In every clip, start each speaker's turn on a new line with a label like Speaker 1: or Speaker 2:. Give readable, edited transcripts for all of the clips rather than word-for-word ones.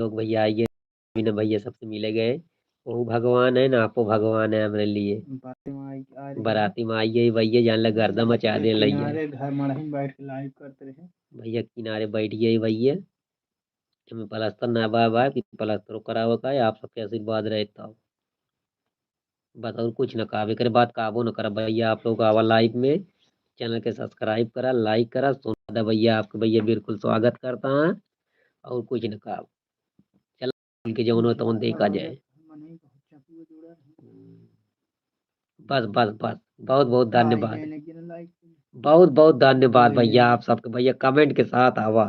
Speaker 1: लोग भैया आइए, बिना भैया सबसे मिले गए। वो भगवान है ना, आपो भगवान है हमारे लिए। बाराती में आइए भैया, जान लग गर्दा मचा दे लइए।
Speaker 2: घर मड़ही बैठ के लाइव करते रहे
Speaker 1: भैया किनारे बैठिए भैया। हमें प्लास्टर ना बा कि प्लास्टर करावे का है, आप सबके आशीर्वाद रहता हो। बस और कुछ न कावे करे, बात काबू न करा भैया। आप लोग आवा लाइव में, चैनल के सब्सक्राइब करा, लाइक करा। सोना भैया आपके भैया बिल्कुल स्वागत करता है। और कुछ न कहा, चल बोल के जौन हो तो देखा जाए। बस बस बस, बहुत बहुत धन्यवाद। बहुत बहुत धन्यवाद भैया आप सबके। भैया कमेंट के साथ आवा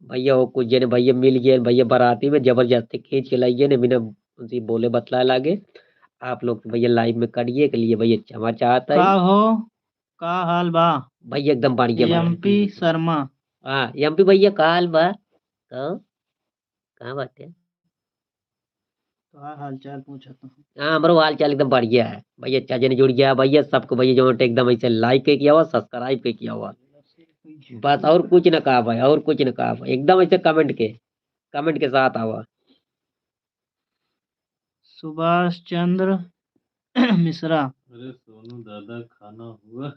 Speaker 1: भैया। वो कुछ जने भैया मिल गए भैया, बाराती में जबरदस्ती खींच के लाइए ने, बिना उनसे बोले बतला लागे। आप लोग भैया लाइव में करिए के लिए भैया क्षमा चाहता
Speaker 2: का
Speaker 1: है
Speaker 2: हो का हाल बा
Speaker 1: भैया, एकदम बढ़िया बा।
Speaker 2: एमपी शर्मा
Speaker 1: हाँ एमपी भैया का हाल बा। कहाँ बात है।
Speaker 2: तो हाल चाल पूछा तो
Speaker 1: हाँ हमारो हाल चाल एकदम बढ़िया है भैया। अच्छा जने जुड़ गया भैया सबको भैया, जो एकदम ऐसे लाइक के किया हुआ, सब्सक्राइब के किया हुआ। बस और कुछ न कहा भाई, और कुछ न कहा भाई, एकदम ऐसे कमेंट के साथ आवा।
Speaker 2: सुभाष चंद्र मिश्रा,
Speaker 3: अरे सोनू दादा खाना हुआ?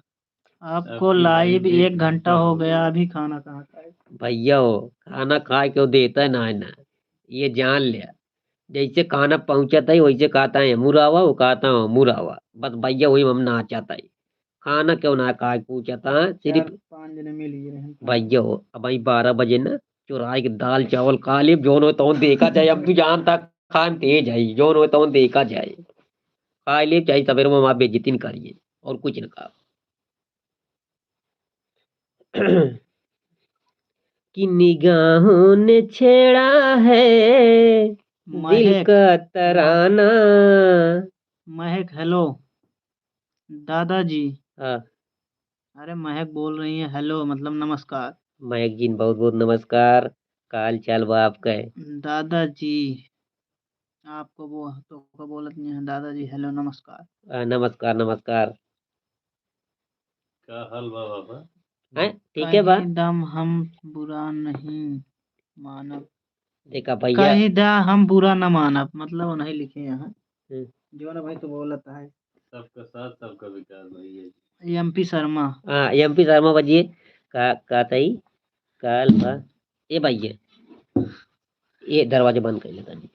Speaker 2: आपको लाइव 1 घंटा हो गया, अभी खाना कहाँ खाए?
Speaker 1: भैया हो खाना खा के वो देता है ना, है ना, ये जान लिया। जैसे खाना पहुंचाता है वैसे कहता है मुरावा, वो कहता है मुरावा। बस भैया वही हम ना चाहता है। खाना क्यों ना खा के पूछता है सिर्फ।
Speaker 2: 4-5 जने मिल गए हैं
Speaker 1: भैया हो अब भाई 12 बजे ना चुराए के दाल चावल खा ले, जोन हो तो देखा जाए। अब तू जानता खान तेज है, जोन हो तो देखा जाए। खा ले चाहे सवेरे में वहां बेइज्जती न करिए, और कुछ न कहा। कि निगाहों ने छेड़ा है दिल
Speaker 2: महक
Speaker 1: का तराना।
Speaker 2: महक हेलो दादाजी।
Speaker 1: हाँ
Speaker 2: अरे महक बोल रही है हेलो, मतलब नमस्कार।
Speaker 1: महक जी बहुत बहुत नमस्कार। का हाल चाल बा आपका है।
Speaker 2: दादाजी आपको वो तो बोलत नहीं है दादाजी, हेलो नमस्कार।
Speaker 1: नमस्कार नमस्कार।
Speaker 3: क्या हाल बा बाबा?
Speaker 1: हैं ठीक है बा।
Speaker 2: कहीं दम हम बुरा नहीं मानब,
Speaker 1: देखा भैया।
Speaker 2: कहीं दा हम बुरा न मानब, मतलब वो नहीं लिखे यहाँ।
Speaker 1: हम्म,
Speaker 2: जो ना भाई तो बोलता है
Speaker 3: सबका साथ सबका विकास भैया।
Speaker 2: एमपी शर्मा।
Speaker 1: हाँ एमपी शर्मा बजिए। का तई काल बा। ये भैया ये दरवाजे बंद कर लेता जी।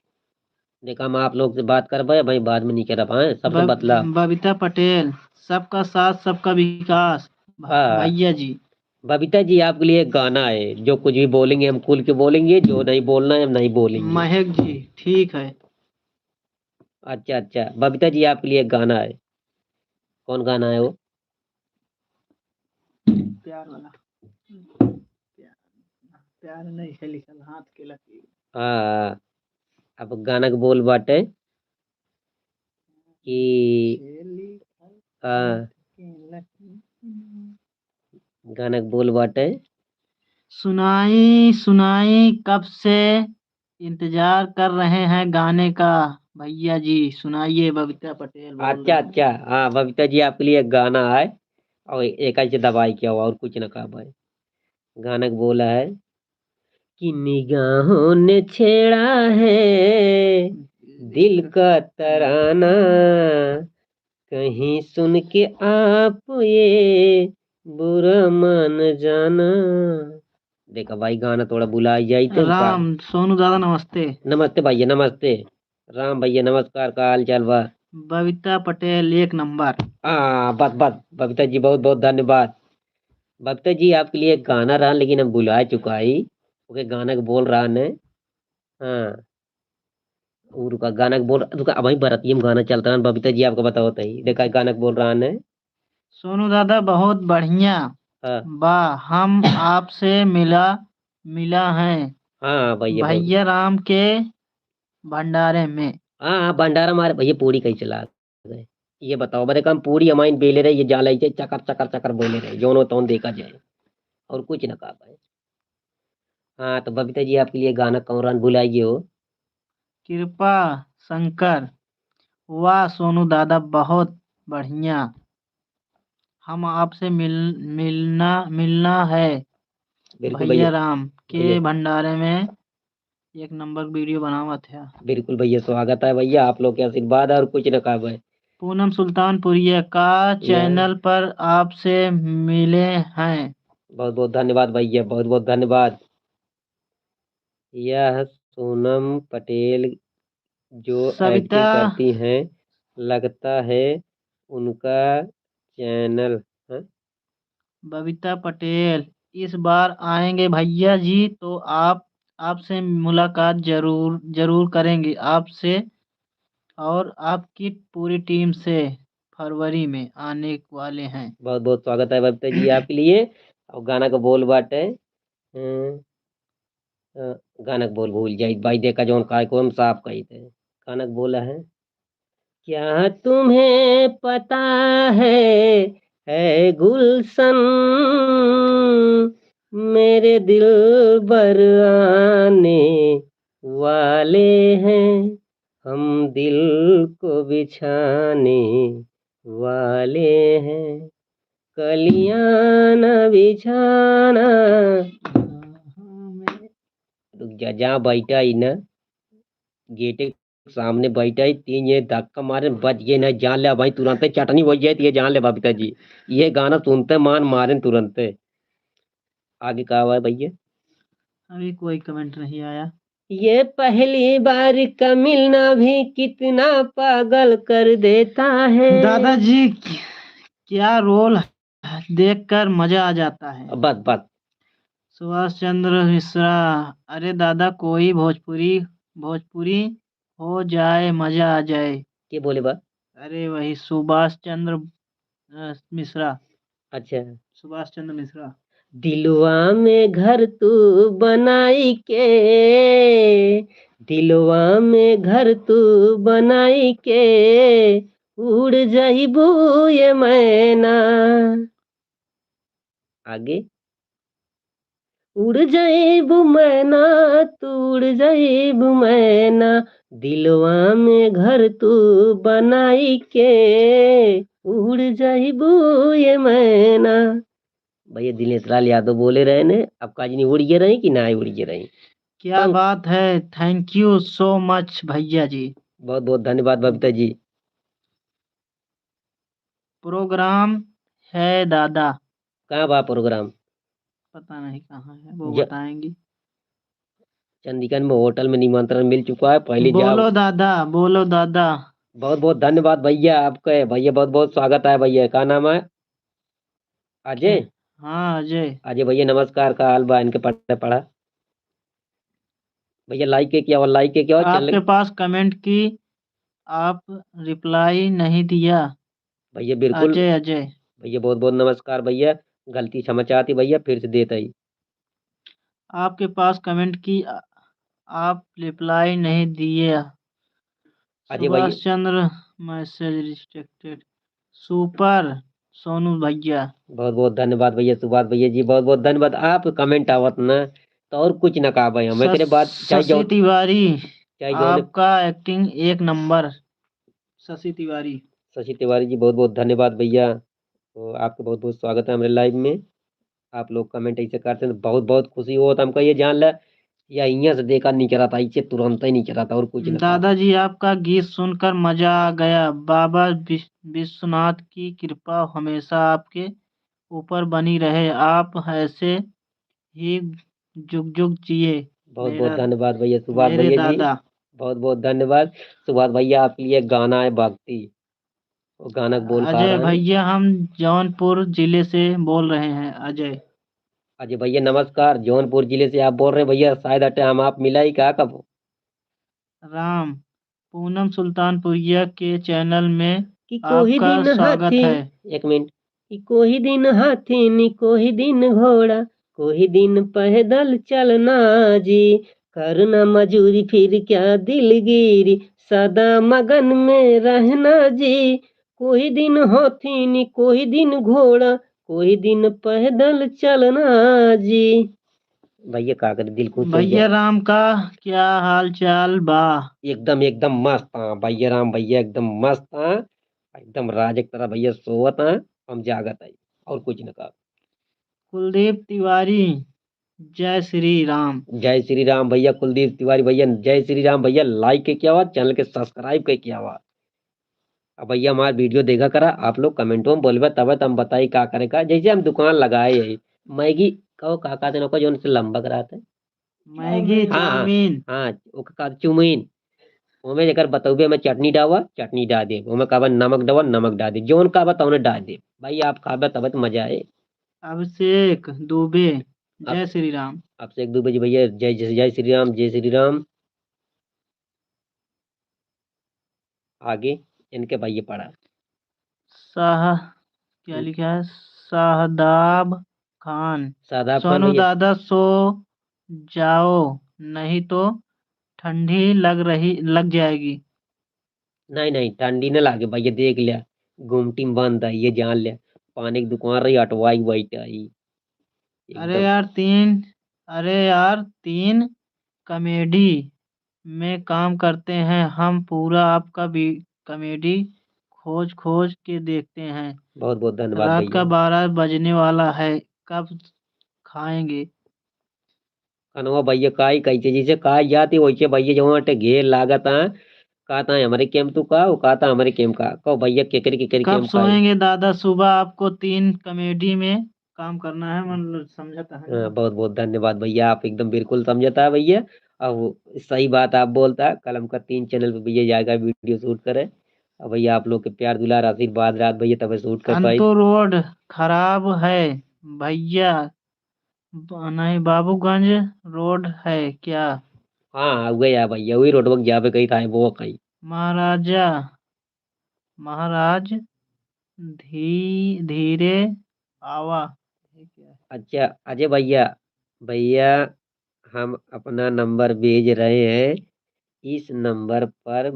Speaker 1: देखा हम आप लोग से बात कर पाए भाई, बाद में नहीं कर पाए सबसे बतला।
Speaker 2: बबीता पटेल, सबका साथ सबका विकास।
Speaker 1: हाँ
Speaker 2: भैया जी
Speaker 1: बबीता जी आपके लिए एक गाना है, जो कुछ भी बोलेंगे हम खुल के बोलेंगे, जो नहीं बोलना है हम नहीं बोलेंगे।
Speaker 2: महक जी ठीक है।
Speaker 1: अच्छा अच्छा बबीता जी आपके लिए एक गाना है। कौन गाना है वो।
Speaker 2: प्यार वाला प्यार, प्यार नहीं है लिखल हाथ के लकीर।
Speaker 1: हाँ अब गाना के बोल बाटे कि हाँ गाना के बोल बाटे।
Speaker 2: सुनाई सुनाई कब से इंतजार कर रहे हैं गाने का। भैया जी सुनाइए, बबीता पटेल बोल
Speaker 1: अच्छा
Speaker 2: रही हैं।
Speaker 1: अच्छा हाँ बबीता जी आपके लिए एक गाना है। और एक ऐसे दवाई किया हुआ, और कुछ ना कहा भाई। गाना के बोला है कि निगाहों ने छेड़ा है दिल का तराना, कहीं सुन के आप ये बुरा मान जाना। देखा भाई गाना थोड़ा बुलाई जाए तो का।
Speaker 2: राम सोनू दादा नमस्ते।
Speaker 1: नमस्ते भैया नमस्ते। राम भैया नमस्कार, का हाल चाल बा।
Speaker 2: बबीता पटेल 1 नंबर।
Speaker 1: हाँ बस बस बबीता जी बहुत बहुत धन्यवाद। बबीता जी आपके लिए एक गाना रहा, लेकिन हम भुला चुका ही। ओके गाना के बोल रहा ने। हाँ और का गाना के बोल रुका अब भरतियम में गाना चल रहा है, बबीता जी आपको बताओ तही देखा गाना के बोल रहा ने।
Speaker 2: सोनू दादा बहुत बढ़िया
Speaker 1: हाँ
Speaker 2: बा, हम आपसे मिला मिला है
Speaker 1: हाँ भैया बहुत।
Speaker 2: भैया राम के भंडारे में।
Speaker 1: हाँ हाँ भंडारा मारे भैया पूरी कहीं चला गए। ये बताओ बड़े काम पूरी हमारी बेले रहे, ये जाला ही चकर चकर चकर बोले रहे, जोनो तो देखा जाए। और कुछ ना कहा पाए। हाँ तो बबीता जी आपके लिए गाना कौन बुलाइए हो।
Speaker 2: कृपा शंकर, वाह सोनू दादा बहुत बढ़िया, हम आपसे मिलना मिलना है
Speaker 1: बिल्कुल भैया।
Speaker 2: भैया राम के
Speaker 1: भैया
Speaker 2: भंडारे में एक नंबर वीडियो बनावा था।
Speaker 1: बिल्कुल भैया, स्वागत है भैया, आप लोग के आशीर्वाद है और कुछ न कहा भाई।
Speaker 2: पूनम सुल्तानपुरिया का चैनल पर आपसे मिले हैं।
Speaker 1: बहुत बहुत धन्यवाद भैया, बहुत बहुत धन्यवाद। यह सोनम पटेल जो
Speaker 2: सविता
Speaker 1: एक्टिंग करती हैं, लगता है उनका चैनल है।
Speaker 2: बबीता पटेल इस बार आएंगे भैया जी, तो आपसे मुलाकात जरूर जरूर करेंगे, आपसे और आपकी पूरी टीम से फरवरी में आने वाले हैं।
Speaker 1: बहुत बहुत स्वागत है बबीता जी आपके लिए। और गाना का बोल बाटे अ, गाना का बोल भूल जाई भाई, देखा जो कार्यक्रम साफ कही थे। गाना का बोला है, क्या तुम्हें पता है गुलशन, मेरे दिल बर आने वाले हैं, हम दिल को बिछाने वाले हैं, कलियां न बिछाना। रुक जा, जहाँ बैठा ही ना गेटे के सामने बैठा ही, तीन ये धक्का मारे बच गए ना, जान ले भाई, तुरंत चटनी हो जाए, ये जान ले बबीता जी, ये गाना सुनते मान मारे तुरंत। आगे कहा हुआ है भैया,
Speaker 2: अभी कोई कमेंट नहीं आया।
Speaker 1: ये पहली बार का मिलना भी कितना पागल कर देता है।
Speaker 2: दादाजी क्या रोल देखकर मजा आ जाता है।
Speaker 1: बस बस,
Speaker 2: सुभाष चंद्र मिश्रा, अरे दादा कोई भोजपुरी भोजपुरी हो जाए मजा आ जाए।
Speaker 1: के बोले बा?
Speaker 2: अरे वही सुभाष चंद्र मिश्रा,
Speaker 1: अच्छा,
Speaker 2: सुभाष चंद्र मिश्रा।
Speaker 1: दिलवा में घर तू बनाई के, दिलवा में घर तू बनाई के, उड़ जाइबू ये मैना। आगे, उड़ जाइबू मैना, तू उड़ जाइबू मैना, दिलवा में घर तू बनाई के, उड़ जाइबू ये मैना। भैया दिनेश लाल यादव बोले रहे ने, अब काजनी उड़िए रही कि ना उड़िए रही।
Speaker 2: क्या बात है, थैंक यू सो मच भैया जी।
Speaker 1: बहुत बहुत धन्यवाद बबीता जी।
Speaker 2: प्रोग्राम है दादा,
Speaker 1: कहाँ बा प्रोग्राम?
Speaker 2: पता नहीं कहाँ है, वो
Speaker 1: ज-
Speaker 2: बताएंगे।
Speaker 1: चंडीगढ़ में होटल में निमंत्रण मिल चुका है, पहले जाओ।
Speaker 2: बोलो दादा, बोलो दादा।
Speaker 1: बहुत बहुत धन्यवाद भैया आपका, भैया बहुत बहुत स्वागत है भैया। का नाम है? अजय।
Speaker 2: हाँ अजय।
Speaker 1: अजय भैया नमस्कार, का हाल बा? इनके पढ़ा पढ़ा भैया, लाइक के क्या और लाइक के क्या और
Speaker 2: आपके
Speaker 1: चैनल।
Speaker 2: पास कमेंट की, आप रिप्लाई नहीं दिया।
Speaker 1: भैया बिल्कुल
Speaker 2: अजय अजय
Speaker 1: भैया, बहुत बहुत नमस्कार भैया, गलती क्षमा चाहती भैया, फिर से देता ही।
Speaker 2: आपके पास कमेंट की, आप रिप्लाई नहीं दिए।
Speaker 1: अजय भैया
Speaker 2: Subhash Chandra message restricted. Super Sonu भैया।
Speaker 1: बहुत बहुत धन्यवाद भैया, सुभाष भैया जी बहुत बहुत धन्यवाद। आप कमेंट आवत ना तो और कुछ ना कहा भाई, हमें करे बात चाहे
Speaker 2: शशि तिवारी,
Speaker 1: चाहे जो
Speaker 2: आपका एक्टिंग एक नंबर। शशि तिवारी।
Speaker 1: शशि तिवारी जी बहुत बहुत धन्यवाद भैया। तो आपका बहुत बहुत स्वागत है हमारे लाइव में। आप लोग कमेंट ऐसे करते हैं तो बहुत बहुत खुशी हो, तो हमको ये जान ला या यहाँ से देखा नहीं चला था, इसे तुरंत ही नहीं चला था और कुछ ना कहा।
Speaker 2: दादाजी आपका गीत सुनकर मजा आ गया। बाबा विश्वनाथ की कृपा हमेशा आपके ऊपर बनी रहे, आप ऐसे ही जुग जुग जिए।
Speaker 1: बहुत बहुत
Speaker 2: मेरा
Speaker 1: धन्यवाद भैया सुभाष
Speaker 2: मेरे
Speaker 1: भैया जी,
Speaker 2: दादा।
Speaker 1: बहुत बहुत धन्यवाद। सुभाष भैया आपके लिए एक गाना है भक्ति, वो गाना बोल पा
Speaker 2: अजय
Speaker 1: रहे हैं।
Speaker 2: भैया हम जौनपुर जिले से बोल रहे हैं। अजय।
Speaker 1: अजय भैया नमस्कार, जौनपुर जिले से आप बोल रहे हैं भैया, शायद अटे हम आप मिला ही कहा कब।
Speaker 2: राम, पूनम सुल्तानपुरिया के चैनल में
Speaker 1: कि कोई
Speaker 2: आपका
Speaker 1: दिन
Speaker 2: स्वागत
Speaker 1: हाथी,
Speaker 2: है।
Speaker 1: एक मिनट, कि कोई दिन हाथी नी कोई दिन घोड़ा, कोई दिन पैदल चलना जी, करना मजूरी फिर क्या दिलगिरी, सदा मगन में रहना जी, कोई दिन हाथी नी कोई दिन घोड़ा, कोई दिन पैदल चलना जी। भैया का करे, दिल खुश हो
Speaker 2: भैया
Speaker 1: जाए।
Speaker 2: राम का क्या हाल चाल बा?
Speaker 1: एकदम एकदम मस्त हाँ भैया, राम भैया एकदम मस्त हाँ, एकदम राज एक तरह भैया सोवत हाँ, हम जागत आई और कुछ न कहा।
Speaker 2: कुलदीप तिवारी, जय श्री राम।
Speaker 1: जय श्री राम भैया। कुलदीप तिवारी भैया जय श्री राम भैया। लाइक के क्या हुआ, चैनल के सब्सक्राइब के क्या हुआ। अब भैया हमारा वीडियो देखा करा आप लोग, कमेंटों में बोलबे तब हम बताई का करे का। जैसे हम दुकान लगाए है मैगी कहो का कहते हैं जो उनसे लंबा कराते हैं।
Speaker 2: मैगी
Speaker 1: हाँ
Speaker 2: चाउमीन।
Speaker 1: हाँ ओके का चुमीन। ओमे जेकर बतौबे में चटनी डावा चटनी डाल दे, ओमे कहबा नमक डावा नमक डाल दे, जोन कहबा तौने डाल दे। भाई आप खाबे तब तो मजा आए।
Speaker 2: अभिषेक दुबे।
Speaker 1: आप
Speaker 2: जय श्री राम।
Speaker 1: आपसे एक दो बजे भैया जय जय जय श्री राम जय श्री राम। आगे इनके भाई पढ़ा
Speaker 2: शाह क्या लिखा है? शाहदाब खान।
Speaker 1: सादाब खान
Speaker 2: सोनू
Speaker 1: भैया।
Speaker 2: दादा सो जाओ, नहीं तो ठंडी लग जाएगी।
Speaker 1: नहीं नहीं ठंडी न लागे भैया, देख लिया गुमटी में बंद है ये जान लिया। पानी की दुकान रही अटवाई बैठ आई
Speaker 2: अरे
Speaker 1: एकदम।
Speaker 2: यार तीन अरे यार 3 कॉमेडी में काम करते हैं हम, पूरा आपका भी कॉमेडी खोज खोज के देखते हैं।
Speaker 1: बहुत बहुत धन्यवाद
Speaker 2: रात का
Speaker 1: भैया।
Speaker 2: 12 बजने वाला है, कब खाएंगे?
Speaker 1: कनवा भैया काई कही चीज से का जाती वैसे भैया जो वहाँ घेर लागत है। कहता है हमारे केम तू का वो कहता है हमारे केम का कहो भैया केकरी केकरी
Speaker 2: कब
Speaker 1: केम खाई।
Speaker 2: सोएंगे दादा? सुबह आपको 3 कॉमेडी में काम करना है, मतलब समझता है
Speaker 1: हाँ,
Speaker 2: ना।
Speaker 1: बहुत बहुत धन्यवाद भैया, आप एकदम बिल्कुल समझता है भैया। अब सही बात आप बोलता है, कल हमका 3 चैनल पे भैया जाएगा वीडियो शूट करे। अब भैया आप लोग के प्यार दुलार आशीर्वाद रात भैया तब शूट कर पाई।
Speaker 2: अंतु रोड खराब है भैया, नहीं बाबूगंज रोड है क्या?
Speaker 1: हाँ वही है भैया, वही रोड वक्त जहाँ पे कहीं था वो कहीं।
Speaker 2: महाराजा महाराज धीरे आवा, ये क्या है?
Speaker 1: अच्छा अजय भैया, भैया हम अपना नंबर भेज रहे हैं, इस नंबर पर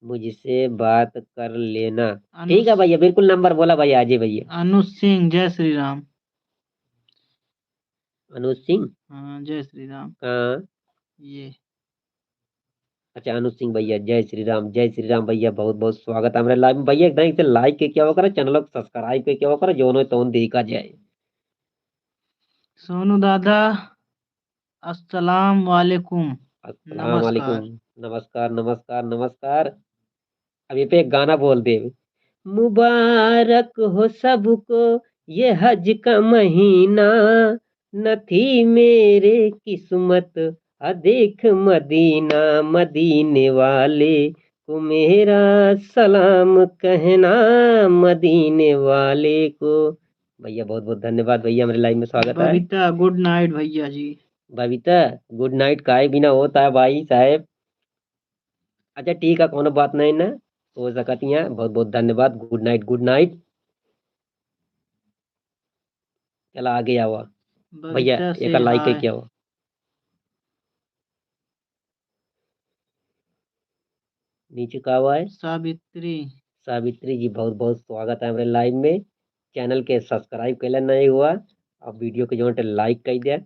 Speaker 1: मुझसे बात कर लेना।
Speaker 2: अनु
Speaker 1: ठीक है भैया, बिल्कुल नंबर बोला भैया अजय भैया।
Speaker 2: अनु सिंह। जय श्री राम।
Speaker 1: अनुज सिंह
Speaker 2: हाँ जय श्री राम।
Speaker 1: कहाँ।
Speaker 2: ये
Speaker 1: अच्छा अनुज सिंह भैया जय श्री राम भैया, बहुत बहुत स्वागत है हमारे लाइव में भैया। एकदम इसे लाइक के क्या हो करे, चैनल को सब्सक्राइब के क्या हो करे, जो तो देखा जाए।
Speaker 2: सोनू दादा अस्सलाम वालेकुम।
Speaker 1: अस्सलाम वालेकुम।
Speaker 2: नमस्कार।
Speaker 1: नमस्कार नमस्कार नमस्कार। अब ये पे एक गाना बोल दे। मुबारक हो सबको ये हज का महीना, न थी मेरे किस्मत देख मदीना, मदीने वाले को मेरा सलाम कहना, मदीने वाले को। भैया बहुत बहुत धन्यवाद भैया, हमारे लाइव में स्वागत है।
Speaker 2: बबीता गुड नाइट भैया जी।
Speaker 1: बबीता गुड नाइट काय बिना होता है भाई साहब। अच्छा ठीक है कोनो बात नहीं ना, हो सकती है। बहुत बहुत धन्यवाद, गुड नाइट गुड नाइट। चला आगे हुआ भैया,
Speaker 2: बबीता
Speaker 1: एक
Speaker 2: से
Speaker 1: लाइक है
Speaker 2: हाय।
Speaker 1: क्या हुआ। नीचे का हुआ है
Speaker 2: सावित्री।
Speaker 1: सावित्री जी, बहुत बहुत स्वागत है हमारे लाइव में। चैनल के सब्सक्राइब कैला नहीं हुआ, अब वीडियो के जो लाइक कर दिया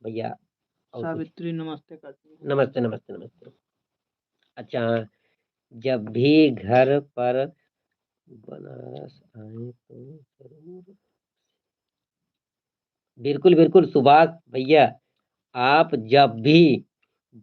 Speaker 1: भैया। और कुछ
Speaker 2: सावित्री नमस्ते करती हूँ।
Speaker 1: नमस्ते नमस्ते नमस्ते। अच्छा हाँ, जब भी घर पर बनारस आए तो जरूर। बिल्कुल बिल्कुल सुभाष भैया, आप जब भी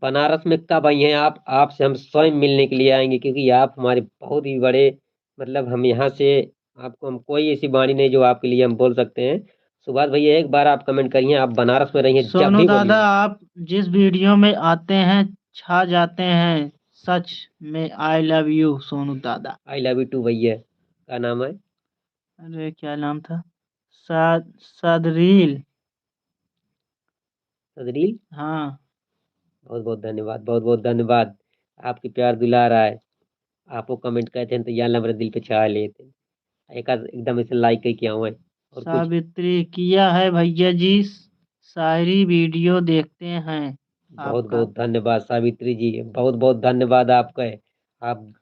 Speaker 1: बनारस में कब आई हैं, आप आपसे हम स्वयं मिलने के लिए आएंगे, क्योंकि आप हमारे बहुत ही बड़े, मतलब हम यहाँ से आपको हम कोई ऐसी वाणी नहीं जो आपके लिए हम बोल सकते हैं। सुभाष भैया एक बार आप कमेंट करिए, आप बनारस में रहिए जब
Speaker 2: सोनू
Speaker 1: भी
Speaker 2: दादा
Speaker 1: बोलिए।
Speaker 2: आप जिस वीडियो में आते हैं छा जाते हैं, सच में आई लव यू सोनू दादा।
Speaker 1: आई लव यू टू भैया। क्या नाम है।
Speaker 2: अरे क्या नाम था? सदरील।
Speaker 1: सदरील।
Speaker 2: हाँ।
Speaker 1: बहुत बहुत धन्यवाद बहुत बहुत धन्यवाद, आपकी प्यार दुलार आए। आपको कमेंट कहते हैं तो यार हमारे दिल पे छा लेते हैं। एक आध एकदम इसे लाइक ही किया हुआ है और कुछ।
Speaker 2: सावित्री किया है भैया जी, सारी वीडियो देखते हैं
Speaker 1: बहुत
Speaker 2: आपका।
Speaker 1: बहुत धन्यवाद सावित्री जी, बहुत बहुत धन्यवाद आपका है। आप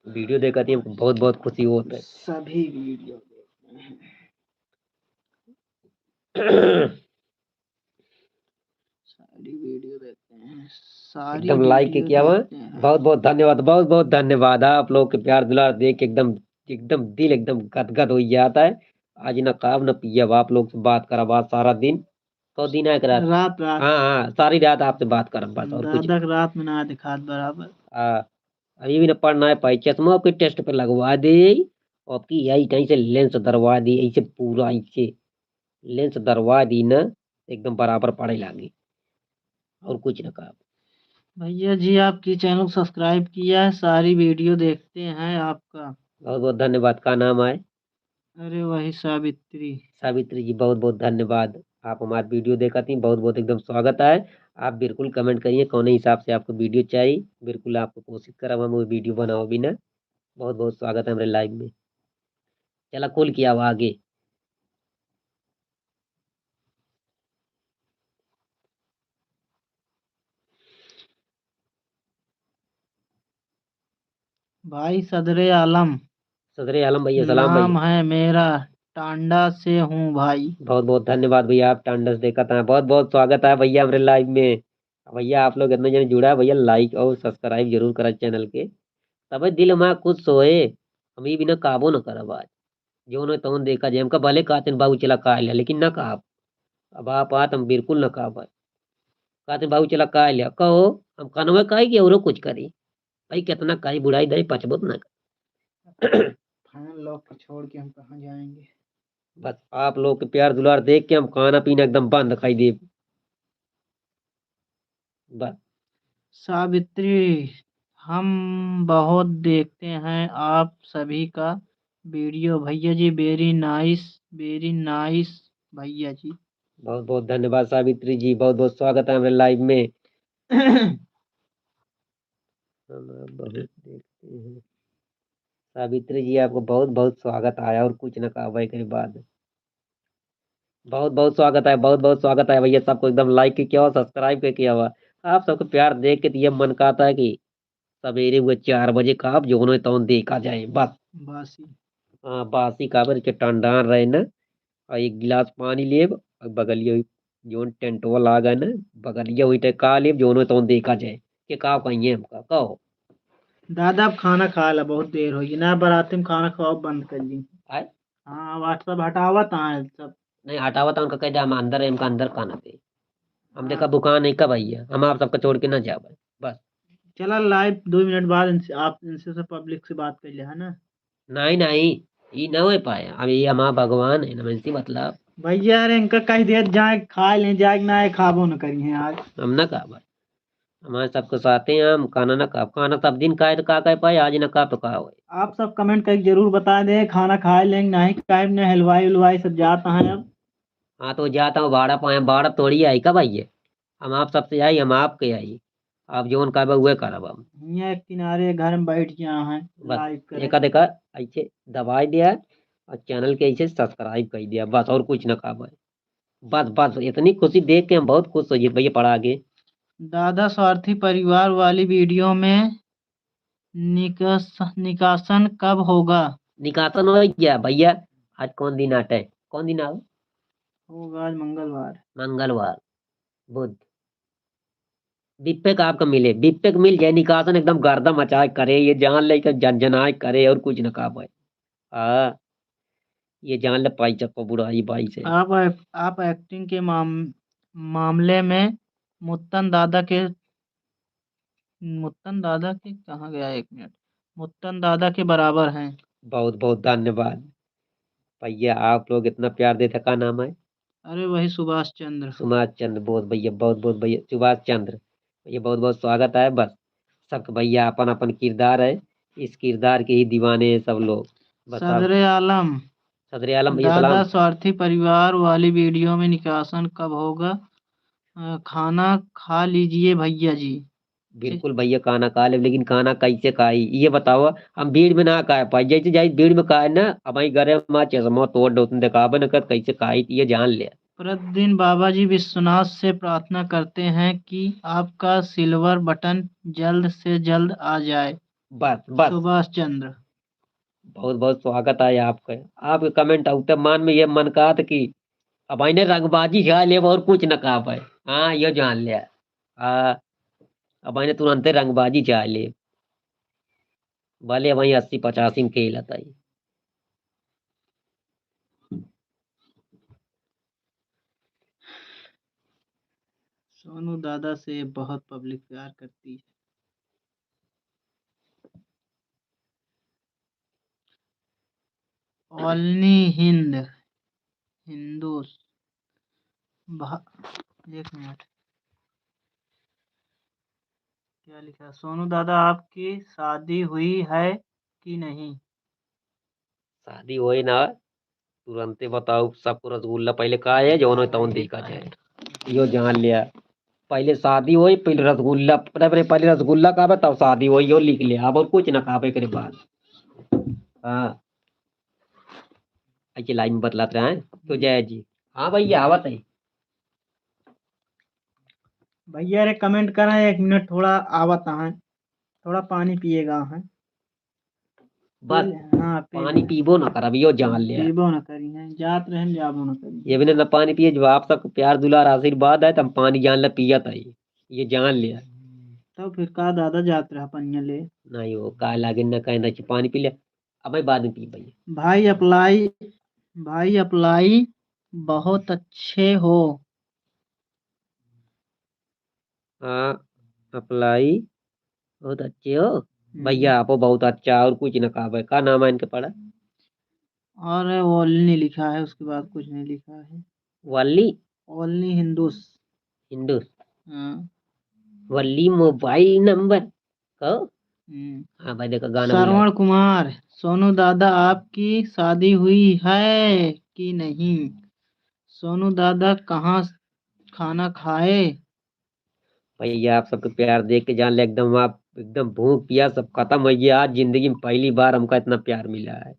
Speaker 1: वीडियो देखती हैं बहुत बहुत खुशी होता
Speaker 2: सभी वीडियो देखते हैं।
Speaker 1: है।
Speaker 2: सारी वीडियो देखते हैं, सारी
Speaker 1: एकदम लाइक के
Speaker 2: वीडियो
Speaker 1: किया हुआ।
Speaker 2: देखते हैं।
Speaker 1: बहुत बहुत धन्यवाद बहुत बहुत धन्यवाद, आप लोग के प्यार दुलार देख के एकदम एकदम दिल एकदम गदगद हो जाता है। आज ना काम ना पिया, आप लोग से बात करा बात सारा दिन। कौ दिन आए रात
Speaker 2: रात रात
Speaker 1: हाँ हाँ सारी रात आपसे बात करब बस और कुछ
Speaker 2: दादा के रात में ना दिखात बराबर।
Speaker 1: हाँ अभी भी न पढ़ना है पाई चश्मा आपके टेस्ट पे लगवा दे और आपकी यही कहीं से लेंस दरवा दी ऐसे पूरा ऐसे लेंस दरवा दी ना एकदम बराबर पढ़े लागी और कुछ न कहा
Speaker 2: भैया जी आपकी चैनल को सब्सक्राइब किया है, सारी वीडियो देखते हैं आपका।
Speaker 1: बहुत बहुत धन्यवाद का नाम है
Speaker 2: अरे वही सावित्री।
Speaker 1: सावित्री जी बहुत बहुत धन्यवाद आप हमारी वीडियो देखा थी बहुत बहुत एकदम स्वागत है आप बिल्कुल कमेंट करिए कौन हिसाब से आपको वीडियो चाहिए बिल्कुल आपको कोशिश करब हम वो वीडियो बनाओ भी ना बहुत बहुत स्वागत है हमारे लाइव में चला कॉल किया हुआ आगे
Speaker 2: भाई सदरे आलम
Speaker 1: सदर आलम भैया सलाम भैया
Speaker 2: नाम है मेरा, टांडा से हूँ भाई।
Speaker 1: बहुत बहुत धन्यवाद भैया आप टांडस देखा था बहुत बहुत स्वागत है भैया हमारे लाइव में भैया आप लोग इतने जने जुड़ा है भैया लाइक और सब्सक्राइब जरूर करा चैनल के तब दिल में खुश सोए हम ही बिना काबू न करब आज जो न तौन देखा जाए हमका भले कहते बाबू चला खा लिया लेकिन न कहा अब आप आत हम बिल्कुल न कहा कहते बाबू चला खा लिया कहो हम कनवे कही कि और कुछ करी भाई कितना कही बुढ़ाई दही पचबो न
Speaker 2: फैन लॉक को छोड़ के हम कहाँ जाएंगे।
Speaker 1: बस आप लोग के प्यार दुलार देख के हम खाना पीना एकदम बंद खाई दे बस
Speaker 2: सावित्री हम बहुत देखते हैं आप सभी का वीडियो भैया जी, वेरी नाइस भैया जी।
Speaker 1: बहुत बहुत धन्यवाद सावित्री जी बहुत बहुत स्वागत है हमारे लाइव में हम आप बहुत देखते हैं सावित्री जी आपको बहुत बहुत स्वागत आया और कुछ न कहा के बाद बहुत बहुत स्वागत है बहुत बहुत स्वागत है भैया सबको एकदम लाइक किया हुआ सब्सक्राइब किया हुआ आप सबको प्यार देख के तो ये मन कहता है कि सवेरे हुए 4 बजे का आप जो तो देखा जाए बस
Speaker 2: बासी
Speaker 1: हाँ बासी का बर के टंडान रहे ना और एक गिलास पानी लेब और बगलिया जोन टेंटवा लागा ना बगलिया हुई का लेब जो तो देखा जाए कि का कहिए हमका कहो
Speaker 2: दादा अब खाना खा ला, बहुत देर होगी ना, बाराती में खाना खाओ बंद कर ली।
Speaker 1: आए
Speaker 2: हाँ व्हाट्सअप हटावत हाँ सब।
Speaker 1: नहीं हटावा तो उनका कह दिया हम अंदर है हमका अंदर खाना पे हम देखा
Speaker 2: हाँ
Speaker 1: बुखार नहीं का भैया हम आप सबका छोड़ के ना जावे बस
Speaker 2: चला लाइव 2 मिनट बाद आप इनसे से पब्लिक से बात कर लिया है ना।
Speaker 1: नहीं नहीं ये ना हो पाया अब ये हमारा भगवान है ना इसी मतलब
Speaker 2: भैया अरे इनका कही दे जाए खा ले जाए ना आए खाबो न करी है आज।
Speaker 1: हम ना कहा भाई हमारे सबको साथ हैं हम खाना ना खा खाना सब दिन खाए तो का कह पाए आज ना खा तो का हो
Speaker 2: आप सब कमेंट करके जरूर बता दें खाना खा लेंगे नहीं खाए ना, हलवाई उलवाई सब जाता है अब।
Speaker 1: हाँ तो जाता हूँ भाड़ा पाए भाड़ा तोड़ी आई का भैया हम आप सबसे आई हम आपके आई आप जोन का हुए करब हम
Speaker 2: यहाँ एक किनारे घर में बैठ गया है
Speaker 1: बस
Speaker 2: लाइव करे।
Speaker 1: देखा देखा ऐसे दबाई दिया और चैनल के ऐसे सब्सक्राइब कर दिया बस और कुछ ना कहा भाई बस बस इतनी खुशी देख के हम बहुत खुश हो जी भैया पढ़ा आगे
Speaker 2: दादा स्वार्थी परिवार वाली वीडियो में निकासन कब होगा?
Speaker 1: निकासन हो गया भैया आज कौन दिन आटा है कौन दिन आओ
Speaker 2: होगा आज मंगलवार।
Speaker 1: मंगलवार बुध बिप्पे का आपका मिले बिप्पे का मिल जाए निकासन एकदम गर्दा मचाए करे ये जान लेकर जनजनाए करे और कुछ न कहा भाई हाँ ये जान ले पाई चक्को बुढ़ाई भाई से
Speaker 2: आप एक्टिंग के मामले में मुत्तन दादा के कहाँ गया, 1 मिनट, मुत्तन दादा के बराबर हैं।
Speaker 1: बहुत बहुत धन्यवाद भैया आप लोग इतना प्यार देते का नाम है
Speaker 2: अरे वही सुभाष चंद्र।
Speaker 1: सुभाष चंद्र बोस भैया बहुत बहुत भैया सुभाष चंद्र भैया बहुत बहुत स्वागत है बस सबके भैया अपन अपन किरदार है इस किरदार के ही दीवाने हैं सब लोग बस आप
Speaker 2: सदरे आलम
Speaker 1: सदर आलम भैया
Speaker 2: दादा
Speaker 1: सलाम
Speaker 2: स्वार्थी परिवार वाली वीडियो में निकासन कब होगा? खाना खा लीजिए भैया जी।
Speaker 1: बिल्कुल भैया खाना खा ले लेकिन खाना कैसे खाई ये बताओ हम भीड़ में ना खा पाए जैसे जाए भीड़ में खाए ना अब घरे माँ चश्मा तोड़ दो तुम दिखावे न कर कैसे खाई ये जान ले
Speaker 2: प्रतिदिन बाबा जी विश्वनाथ से प्रार्थना करते हैं कि आपका सिल्वर बटन जल्द से जल्द आ जाए।
Speaker 1: बस बस
Speaker 2: सुभाष चंद्र।
Speaker 1: बहुत बहुत स्वागत है आपका आपके कमेंट आउते मान में ये मन कहा था कि अब ने रंगबाजी खा ले और कुछ न कहा पाए हाँ ये जान लिया हाँ अब ने तुरंत रंगबाजी चाह ले भले वही 80-85 में खेल था
Speaker 2: सोनू दादा से बहुत पब्लिक प्यार करती है। ओनली हिंदूस एक मिनट, क्या लिखा? सोनू दादा आपकी शादी हुई है कि नहीं?
Speaker 1: शादी होई ना तुरंते बताओ, सबको रसगुल्ला पहले कहा है जो तौन देखा जाए, यो जान लिया। पहले शादी होई, पहले रसगुल्ला, पहले रसगुल्ला कहा तब शादी होई, यो लिख लिया। अब और कुछ ना कहा करे बाद। हाँ अच्छी लाइन में बतलाते हैं तो जय जी। हाँ भैया आवत है।
Speaker 2: भैया रे कमेंट करा 1 मिनट, थोड़ा आवत है, थोड़ा पानी पिएगा है।
Speaker 1: बस
Speaker 2: हाँ
Speaker 1: पानी पीबो ना कर, अभी यो जान लिया।
Speaker 2: पीबो न करी है, जात रहे जाबो न करी।
Speaker 1: ये भी ना पानी पिए, जो आप सबको प्यार दुलार आशीर्वाद है, तब पानी जान ले पिया था ये जान लिया।
Speaker 2: तो फिर का दादा जात रहा पनिया ले।
Speaker 1: नहीं वो का लागे ना कहीं ना पानी पी ले। अब भाई बाद में पी भैया।
Speaker 2: भाई अप्लाई बहुत अच्छे हो।
Speaker 1: हाँ अप्लाई बहुत अच्छे हो भैया, आपो बहुत अच्छा, और कुछ ना कहा भाई। का नाम है इनके पड़ा?
Speaker 2: और ओनली लिखा है, उसके बाद कुछ नहीं लिखा है।
Speaker 1: वल्ली
Speaker 2: ओनली हिंदूस।
Speaker 1: हिंदू
Speaker 2: हाँ।
Speaker 1: वल्ली मोबाइल नंबर कहो। हाँ भाई देखो गाना भी
Speaker 2: श्रवण कुमार, सोनू दादा आपकी शादी हुई है कि नहीं? सोनू दादा कहाँ खाना खाए?
Speaker 1: भैया आप सबके प्यार देख के जान ले, एकदम आप एकदम भूख पिया सब खत्म हो गया। आज जिंदगी में पहली बार हमका इतना प्यार मिला है।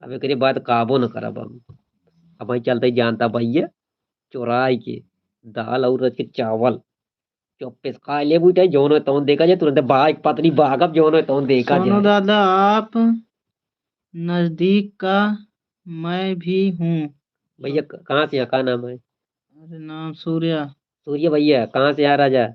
Speaker 1: अब एक बात काबो न करब हम। अब भाई चलते ही जानता भैया चुराई के दाल और रच के चावल चौपे खा ले बूटे, जोनो तौन देखा जाए तुरंत बाइक पत्नी भागब, जोनो तौन देखा
Speaker 2: सोनू
Speaker 1: जाए।
Speaker 2: दादा आप नजदीक का, मैं भी हूँ।
Speaker 1: भैया कहाँ से, का नाम है?
Speaker 2: अरे नाम सूर्या।
Speaker 1: सूर्य भैया कहाँ से आ राजा?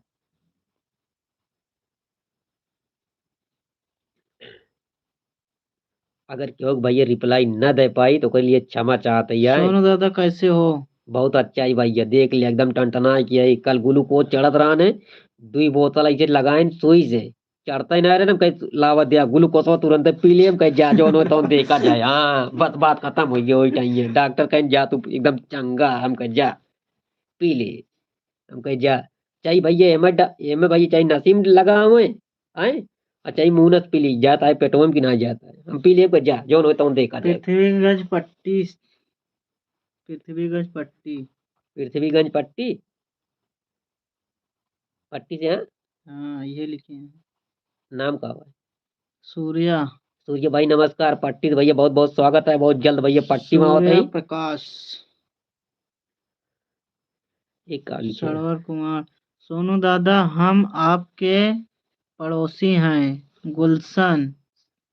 Speaker 1: अगर क्यों भैया रिप्लाई न दे पाई तो कोई लिए क्षमा चाहते हैं।
Speaker 2: सोनू दादा कैसे हो?
Speaker 1: बहुत अच्छा ही भैया, देख लिया एकदम टनटना किया ही। कल ग्लूकोज चढ़त रहा ने, 2 बोतल ऐसे लगाए सुई से, चढ़ता ही ना रहे ना, कहीं लावा दिया ग्लूकोज तुरंत पी लिए, कहीं जा जो न तो देखा जाए। हाँ बस बात खत्म हो गई, वही चाहिए डॉक्टर कहीं जा तू एकदम चंगा, हम कहीं जा पी ले, हम कहीं जा चाहिए भैया एमे एमे भैया चाहिए नसीम लगा हुए आए। अच्छा ही मुंह न पी ली जाता है पेटों में कि ना जाता है, हम पी लिए जा जो न तो देखा जाए।
Speaker 2: पृथ्वीगंज पट्टी, पृथ्वीगंज पट्टी।
Speaker 1: पृथ्वीगंज पट्टी, पट्टी से हाँ।
Speaker 2: हाँ ये लिखे हैं।
Speaker 1: नाम का है?
Speaker 2: सूर्या।
Speaker 1: सूर्य भाई नमस्कार। पट्टी तो भैया बहुत बहुत स्वागत है, बहुत जल्द भैया पट्टी में आवत
Speaker 2: सूर्या
Speaker 1: है।
Speaker 2: प्रकाश।
Speaker 1: एक का लिखे हैं।
Speaker 2: सरवर कुमार, सोनू दादा हम आपके पड़ोसी हैं, गुलशन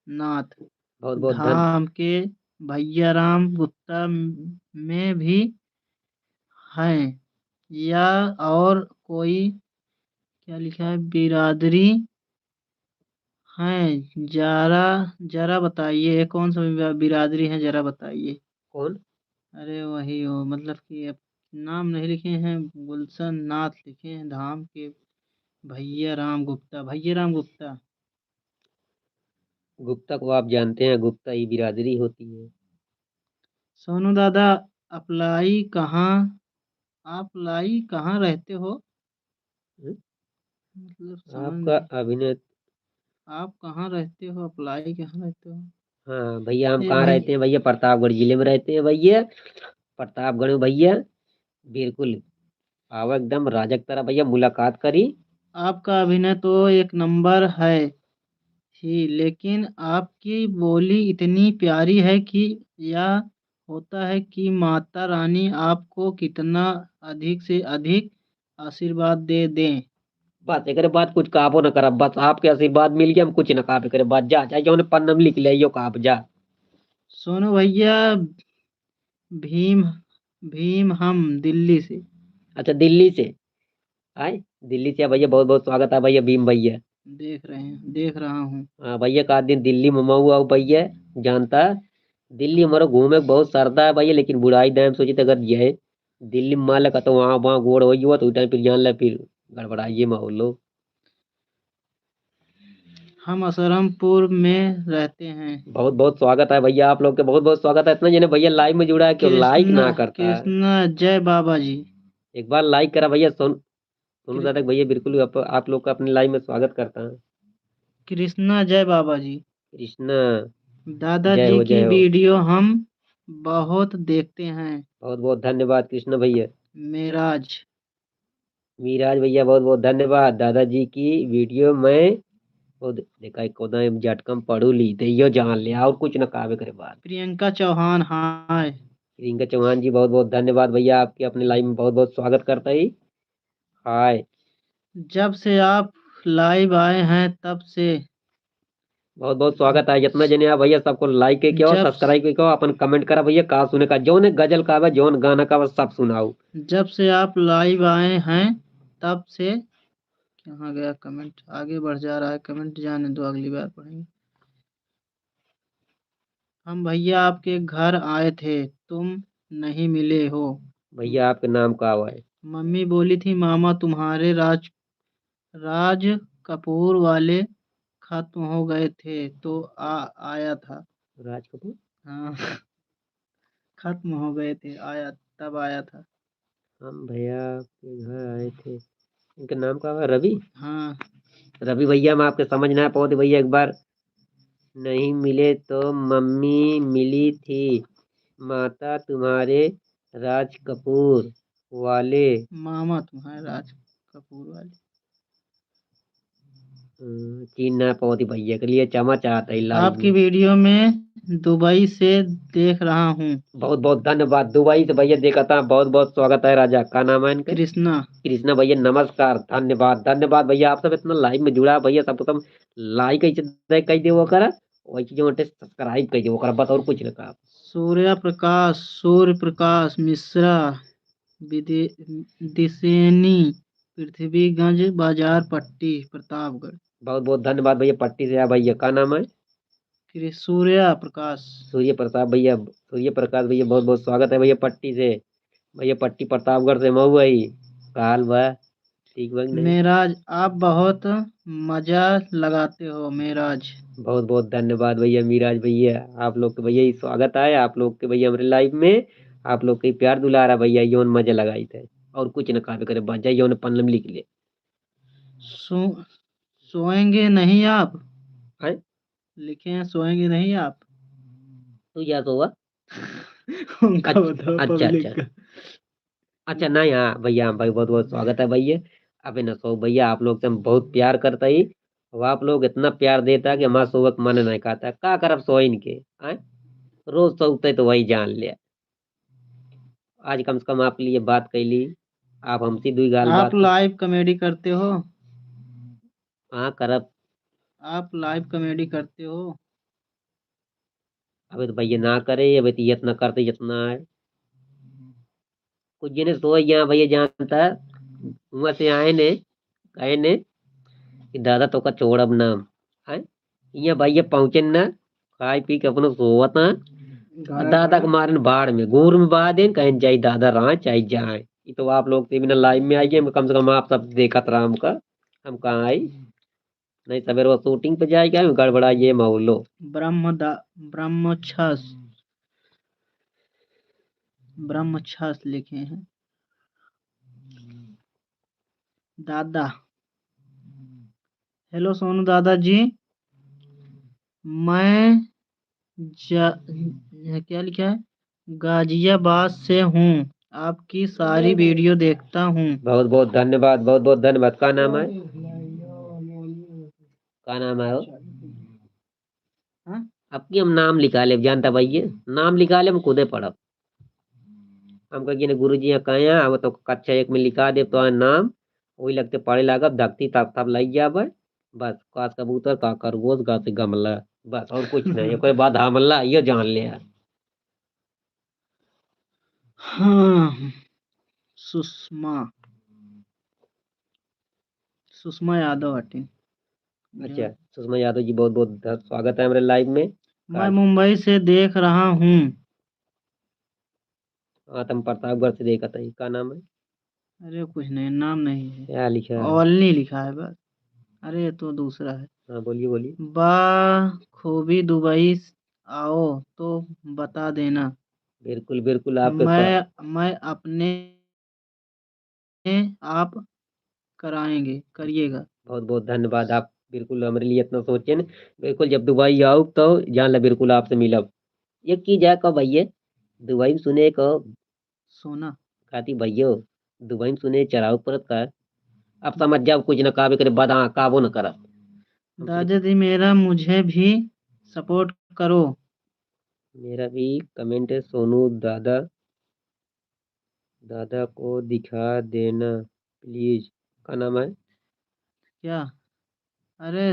Speaker 2: नाथ
Speaker 1: बहुत बहुत धन।
Speaker 2: धाम के भैया राम गुप्ता में भी हैं, या और कोई, क्या लिखा है, बिरादरी हैं? जरा जरा बताइए, ये कौन सा बिरादरी है, जरा बताइए।
Speaker 1: कौन?
Speaker 2: अरे वही हो, मतलब कि अब नाम नहीं लिखे हैं, गुलशन नाथ लिखे हैं, धाम के भैया राम गुप्ता।
Speaker 1: गुप्ता को आप जानते हैं, गुप्ता ही बिरादरी होती है।
Speaker 2: सोनू दादा अप्लाई कहाँ आप लाई कहाँ रहते हो?
Speaker 1: हम्म?
Speaker 2: मतलब समझ
Speaker 1: आपका
Speaker 2: नहीं।
Speaker 1: अभिनय।
Speaker 2: आप कहाँ रहते हो, अप्लाई कहाँ रहते हो?
Speaker 1: हाँ भैया हम
Speaker 2: ए
Speaker 1: कहाँ
Speaker 2: भाई,
Speaker 1: रहते हैं भैया? प्रतापगढ़ जिले में रहते हैं भैया, प्रतापगढ़ में भैया। बिल्कुल आओ एकदम राजा की तरह भैया, मुलाकात करी।
Speaker 2: आपका अभिनय तो एक नंबर है ही, लेकिन आपकी बोली इतनी प्यारी है कि यह होता है कि माता रानी आपको कितना अधिक से अधिक आशीर्वाद दे दें।
Speaker 1: बस एक बात कुछ काबो न करब, बस आपके आशीर्वाद मिल गया, हम कुछ न काबे करे बात जा जाए, जो पन्नम लिख ले यो काब जा।
Speaker 2: सोनू भैया, भीम भीम हम दिल्ली से
Speaker 1: अच्छा दिल्ली से आए, दिल्ली से भैया बहुत बहुत स्वागत है भैया भीम भैया।
Speaker 2: देख रहा हूँ।
Speaker 1: हाँ भैया का दिन दिल्ली में हुआ हो भैया, जानता दिल्ली हमारा घूमे के बहुत सरदा है भैया, लेकिन बुढ़ाई दाम सोची तो अगर जाए दिल्ली में माल का तो वहाँ वहाँ गोड़ हो हुआ तो टाइम फिर जान ले फिर गड़बड़ाइए माहौल लो।
Speaker 2: हम असरमपुर में रहते हैं।
Speaker 1: बहुत बहुत स्वागत है भैया आप लोग के, बहुत बहुत स्वागत है। इतना जिन्हें भैया लाइव में जुड़ा है क्यों लाइक
Speaker 2: कृष्णा
Speaker 1: ना करता है?
Speaker 2: कृष्णा जय बाबा जी।
Speaker 1: एक बार लाइक करा भैया। सोनू
Speaker 2: कृ-
Speaker 1: दादा भैया बिल्कुल आप लोग का अपने लाइव में स्वागत करता है।
Speaker 2: कृष्णा जय बाबा जी।
Speaker 1: कृष्णा जय
Speaker 2: दादाजी
Speaker 1: हो
Speaker 2: की
Speaker 1: जय हो।
Speaker 2: वीडियो हम बहुत देखते हैं।
Speaker 1: बहुत बहुत धन्यवाद कृष्णा भैया।
Speaker 2: मेराज
Speaker 1: मीराज भैया बहुत बहुत धन्यवाद। दादाजी की वीडियो में वो देखा एक कोदा झटकम पढ़ू ली तो जान लिया और कुछ न कावे करे बात।
Speaker 2: प्रियंका चौहान हाय।
Speaker 1: प्रियंका चौहान जी बहुत बहुत धन्यवाद भैया, आपके अपने लाइव में बहुत बहुत स्वागत करता ही। हाय
Speaker 2: जब से आप लाइव आए हैं तब से
Speaker 1: बहुत बहुत स्वागत है। जितना जने आप भैया सबको लाइक के क्या
Speaker 2: जब
Speaker 1: सब्सक्राइब के क्या अपन कमेंट करा भैया का सुने का जो ने गजल का बा जोन गाना का बा सब सुनाओ।
Speaker 2: जब से आप लाइव आए हैं तब से कहाँ गया कमेंट, आगे बढ़ जा रहा है कमेंट, जाने दो अगली बार पढ़ेंगे। हम भैया आपके घर आए थे, तुम नहीं मिले हो।
Speaker 1: भैया आपके नाम का हुआ है?
Speaker 2: मम्मी बोली थी मामा तुम्हारे राज कपूर वाले खत्म हो गए थे तो आया था।
Speaker 1: राज कपूर।
Speaker 2: हाँ खत्म हो गए थे तब आया था।
Speaker 1: हम भैया आपके घर आए थे, इनका नाम का हुआ रवि।
Speaker 2: हाँ
Speaker 1: रवि भैया हम आपके समझ ना पाओ भैया एक बार नहीं मिले तो मम्मी मिली थी माता तुम्हारे राज कपूर वाले।
Speaker 2: मामा तुम्हारे राज कपूर वाले।
Speaker 1: चीन ना पाओ भैया के लिए क्षमा चाहता है लाइव
Speaker 2: आपकी
Speaker 1: में।
Speaker 2: वीडियो में दुबई से देख रहा हूँ।
Speaker 1: बहुत बहुत धन्यवाद। दुबई से भैया देखा था, बहुत बहुत स्वागत है। राजा का नाम है इनका?
Speaker 2: कृष्णा
Speaker 1: कृष्णा भैया नमस्कार धन्यवाद धन्यवाद भैया। आप सब इतना लाइव में जुड़ा है भैया, सबको तुम लाइक कैसे कह दे वो करा वही चीजों सब्सक्राइब कह दे वो करा बस और कुछ ना कहा।
Speaker 2: सूर्य प्रकाश मिश्रा दिसेनी पृथ्वीगंज बाजार पट्टी प्रतापगढ़।
Speaker 1: बहुत बहुत धन्यवाद भैया। पट्टी से आ भैया का नाम है?
Speaker 2: फिर सूर्य प्रकाश
Speaker 1: सूर्य प्रताप भैया। सूर्य प्रकाश भैया बहुत बहुत स्वागत है भैया पट्टी से। भैया पट्टी प्रतापगढ़ से मऊ आई काल बा ठीक बा कि नहीं?
Speaker 2: मेराज आप बहुत मजा लगाते हो मेराज।
Speaker 1: बहुत बहुत धन्यवाद भैया मीराज भैया। आप लोग के भैया ही स्वागत है आप लोग के भैया हमारे लाइव में। आप लोग के प्यार दुलारा भैया योन मजा लगाई थे और कुछ न काबे करे बाजा योन पन्नम लिख ले।
Speaker 2: सो सोएंगे नहीं आप,
Speaker 1: हैं?
Speaker 2: लिखे हैं सोएंगे नहीं आप।
Speaker 1: तू या तो हुआ।
Speaker 2: उनका बताओ
Speaker 1: अच्छा
Speaker 2: पब्लिक
Speaker 1: अच्छा
Speaker 2: का।
Speaker 1: अच्छा नहीं हाँ भैया भाई बहुत बहुत स्वागत है भैया। अबे न सो भैया आप लोग से हम बहुत प्यार करता ही। अब आप लोग इतना प्यार देता कि हमारा सोवक मन नहीं खाता का करब सो इनके। हैं? रोज सोते तो वही जान लिया। आज कम से कम आप लिए बात कैली, आप हमसे दुई गाल
Speaker 2: आप
Speaker 1: बात।
Speaker 2: लाइव कॉमेडी करते हो?
Speaker 1: हाँ करब।
Speaker 2: आप लाइव कॉमेडी करते हो?
Speaker 1: अबे तो भैया ना करे अबे तो इतना करते जितना है कुछ जिन्हें सो यहाँ भैया जानता है वहां से आए ने कहे ने कि दादा तो का छोड़ अब नाम है यहाँ भैया पहुंचे ना खाई पी के अपने सोवत ना दादा के मारन बाढ़ में घूर में बहा दें कहीं जाए दादा रहा चाहे जाए। ये तो आप लोग से बिना लाइव में आइए कम से कम आप सब देखत रहा हमका हम कहाँ आई नहीं सवेरे वो शूटिंग पे जाएगा गड़बड़ा ये माहौलो।
Speaker 2: ब्रह्मछास ब्रह्मछास लिखे हैं। दादा हेलो सोनू दादाजी, मैं क्या लिखा है, गाजियाबाद से हूँ, आपकी सारी वीडियो देखता हूँ।
Speaker 1: बहुत बहुत धन्यवाद बहुत बहुत धन्यवाद। का नाम है? का नाम है वो?
Speaker 2: हाँ?
Speaker 1: आपकी हम नाम लिखा ले जानता भैया नाम लिखा ले हम खुदे पढ़ब। हम कहिए गुरु जी यहाँ कहे हैं तो कक्षा एक में लिखा दे तो नाम वही लगते पढ़े लागब धकती तब तब लग जाब बस कास कबूतर का खरगोश गा से गमला बस और कुछ नहीं ओकरे बाद हमला ये जान लिया।
Speaker 2: हाँ सुषमा सुषमा यादव हटी।
Speaker 1: अच्छा सुषमा यादव जी बहुत बहुत स्वागत है हमारे लाइव में।
Speaker 2: मैं मुंबई से देख रहा हूँ।
Speaker 1: हाँ तुम प्रतापगढ़ से देखा था, क्या नाम है?
Speaker 2: अरे कुछ नहीं, नाम नहीं है,
Speaker 1: क्या लिखा है?
Speaker 2: ओनली लिखा है बस। अरे ये तो दूसरा है।
Speaker 1: हाँ बोलिए बोलिए।
Speaker 2: खूबी दुबई आओ तो बता देना।
Speaker 1: बिल्कुल बिल्कुल, आपके स्वागत।
Speaker 2: मैं अपने आप करिएगा।
Speaker 1: बहुत बहुत धन्यवाद, आप बिल्कुल हमारे लिए इतना सोचे न। बिल्कुल जब दुबई आओ तो जान ला बिल्कुल आपसे मिलब। ये की जाए कब भैया? दुबई में सुने को
Speaker 2: सोना।
Speaker 1: खाती भैया, दुबई में सुने चढ़ाऊ परत का। अब समझ जाओ कुछ न काबे करे बाद काबो न करा। हम सोचे
Speaker 2: दादा जी मेरा मुझे भी सपोर्ट करो।
Speaker 1: मेरा भी कमेंट है, सोनू दादा, दादा को दिखा देना प्लीज। का नाम है?
Speaker 2: क्या? अरे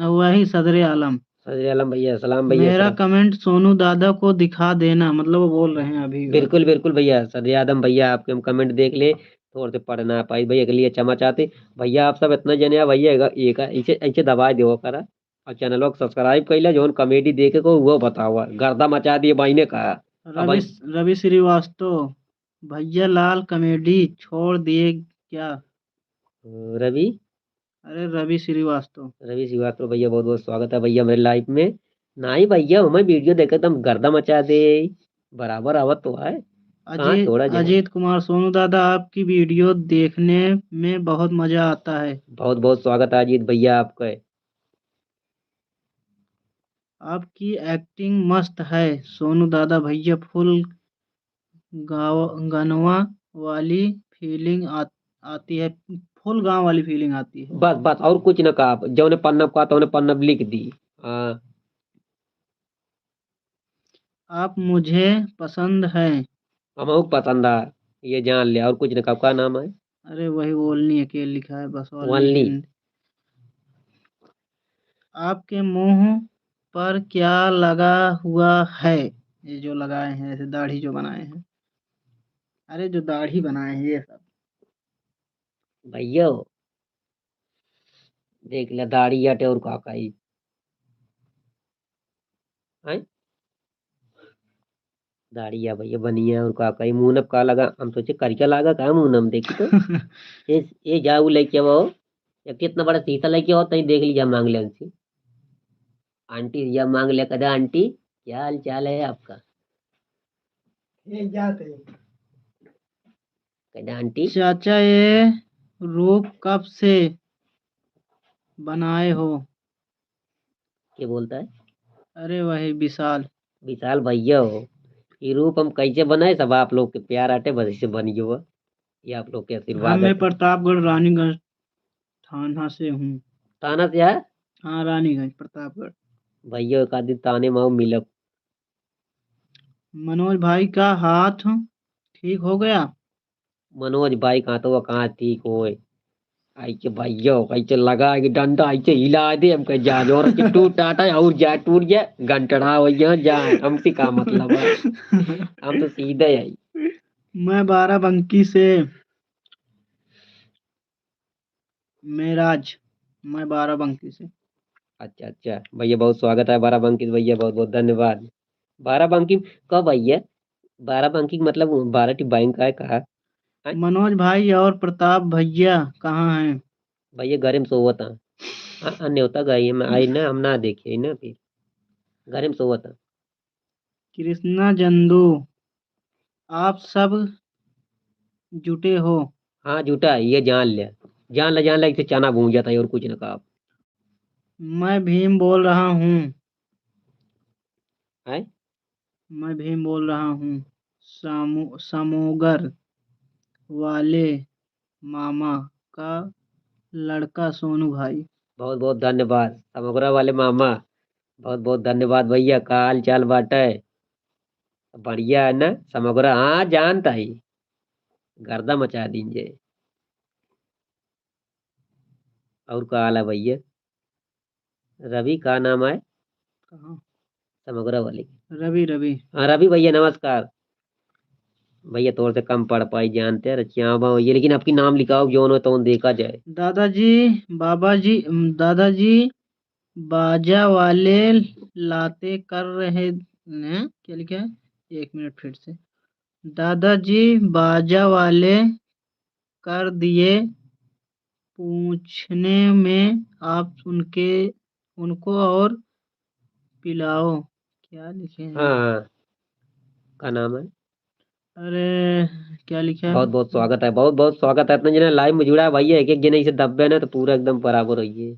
Speaker 2: वही सदर आलम।
Speaker 1: सदर आलम भैया, सलाम भैया,
Speaker 2: मेरा
Speaker 1: सलाम।
Speaker 2: कमेंट सोनू दादा को दिखा देना, मतलब वो बोल रहे हैं अभी बस।
Speaker 1: बिल्कुल बिल्कुल भैया, सदर आदम भैया, आपके हम कमेंट देख ले, थोड़े से पढ़ ना पाई भैया के लिए क्षमा चाहते। भैया आप सब इतना जने भैया एक ऐसे ऐसे दबा दो करा। और चैनल को सब्सक्राइब कैला, जो कॉमेडी देखे को वो बताओ, गर्दा मचा दिए भाई ने कहा। अब
Speaker 2: रवि
Speaker 1: भाई
Speaker 2: रवि श्रीवास्तव, भैया लाल कॉमेडी छोड़ दिए क्या?
Speaker 1: रवि,
Speaker 2: अरे रवि श्रीवास्तव।
Speaker 1: रवि श्रीवास्तव भैया, बहुत बहुत स्वागत है भैया मेरे लाइफ में। नहीं भैया, हमें वीडियो देखे तुम गर्दा मचा दे, बराबर आवत तो है। कहाँ
Speaker 2: अजीत
Speaker 1: छोड़ा जाए।
Speaker 2: अजीत कुमार, सोनू दादा आपकी वीडियो देखने में बहुत मजा आता है।
Speaker 1: बहुत बहुत स्वागत है अजीत भैया आपका।
Speaker 2: आपकी एक्टिंग मस्त है सोनू दादा भैया, फुल गानवा वाली फीलिंग आती है। फुल गांव वाली फीलिंग आती है।
Speaker 1: बस बस और कुछ न कहा, जो ने पन्नब कहा तो उन्हें पन्नब लिख दी। हाँ।
Speaker 2: आप मुझे पसंद है।
Speaker 1: हमको पसंद आ, ये जान लिया, और कुछ न कहा, क्या नाम है?
Speaker 2: अरे वही ओनली अकेले लिखा है बस, ओनली
Speaker 1: ओनली।
Speaker 2: हिंद। आपके मुंह पर क्या लगा हुआ है? ये जो लगाए हैं ऐसे दाढ़ी जो बनाए हैं, अरे जो दाढ़ी बनाए हैं ये सब।
Speaker 1: भैया देख ले, दाढ़ी हटे और काकाई है। दाढ़ी है भैया बनिया और काकाई, मुंह नब का लगा, हम सोचे करके लगा का मुंह नम देखी तो। ये जाऊ लेके वो, या कितना बड़ा शीशा लेके हो तई देख लीजिए, मांग ले उनसे। आंटी या मांग ले, कदा आंटी क्या हाल चाल है आपका?
Speaker 2: ये जाते
Speaker 1: कदा आंटी।
Speaker 2: चाचा ये रूप कब से बनाए हो?
Speaker 1: क्या बोलता है?
Speaker 2: अरे वही विशाल।
Speaker 1: विशाल भैया हो। ये रूप हम कैसे बनाए, सब आप लोग के प्यार आटे बस से बनी हुआ। ये आप लोग के
Speaker 2: हाँ
Speaker 1: आशीर्वाद है।
Speaker 2: मैं प्रतापगढ़ रानीगंज थाना से हूँ।
Speaker 1: ताना से है
Speaker 2: हाँ रानीगंज प्रतापगढ़।
Speaker 1: भैया, एक आदि ताने माओ मिलब।
Speaker 2: मनोज भाई का हाथ ठीक हो गया?
Speaker 1: मनोज भाई कहाँ तो वो कहाँ ठीक होए। आई के भैया कैसे लगा कि डंडा ऐसे हिला दे, हम कह जा जोर के टूट टाटा और जा टूट जाए घंटड़ा हो जाए, हमसे का मतलब है। हम तो सीधे आई।
Speaker 2: मैं बाराबंकी से मेराज, मैं बाराबंकी से।
Speaker 1: अच्छा अच्छा भैया, बहुत स्वागत है बाराबंकी से भैया, बहुत बहुत धन्यवाद। बाराबंकी कब भैया? बाराबंकी का मतलब 12 बैंक का है कहा? हाँ,
Speaker 2: मनोज भाई और प्रताप भैया कहाँ हैं?
Speaker 1: भैया घर में सोवत था। न्योता गई मैं आई ना, हम ना देखे ना फिर घर में सोवत था।
Speaker 2: कृष्णा जंदू, आप सब जुटे हो?
Speaker 1: हाँ झूठा है, ये जान लिया, जान लिया इसे चना भून जाता है और कुछ ना कहा।
Speaker 2: मैं भीम बोल रहा हूँ।
Speaker 1: है
Speaker 2: मैं भीम बोल रहा हूँ। समोगर वाले मामा का लड़का सोनू भाई।
Speaker 1: बहुत बहुत धन्यवाद समोगरा वाले मामा, बहुत बहुत धन्यवाद भैया, का हाल चाल बाटा है? बढ़िया है ना समोगरा? हाँ जानता ही, गर्दा मचा दीजिए। और का हाल है भैया? रवि का नाम है?
Speaker 2: कहाँ?
Speaker 1: समोगरा वाले
Speaker 2: रवि रवि।
Speaker 1: हाँ रवि भैया नमस्कार। भैया थोड़े से कम पढ़ पाई जानते हैं, रचिया ये, लेकिन आपकी नाम लिखाओ जो हो तो देखा जाए।
Speaker 2: दादाजी, बाबा जी, दादाजी बाजा वाले लाते कर रहे हैं। क्या लिखा है? एक मिनट फिर से। दादाजी बाजा वाले कर दिए पूछने में आप उनको और पिलाओ। क्या लिखे हैं?
Speaker 1: हाँ, का नाम है?
Speaker 2: अरे क्या लिखा है?
Speaker 1: बहुत बहुत स्वागत है, बहुत बहुत स्वागत है। इतने जने लाइव में जुड़ा है भैया, एक एक जने इसे दबे ना तो पूरा एकदम बराबर होइए।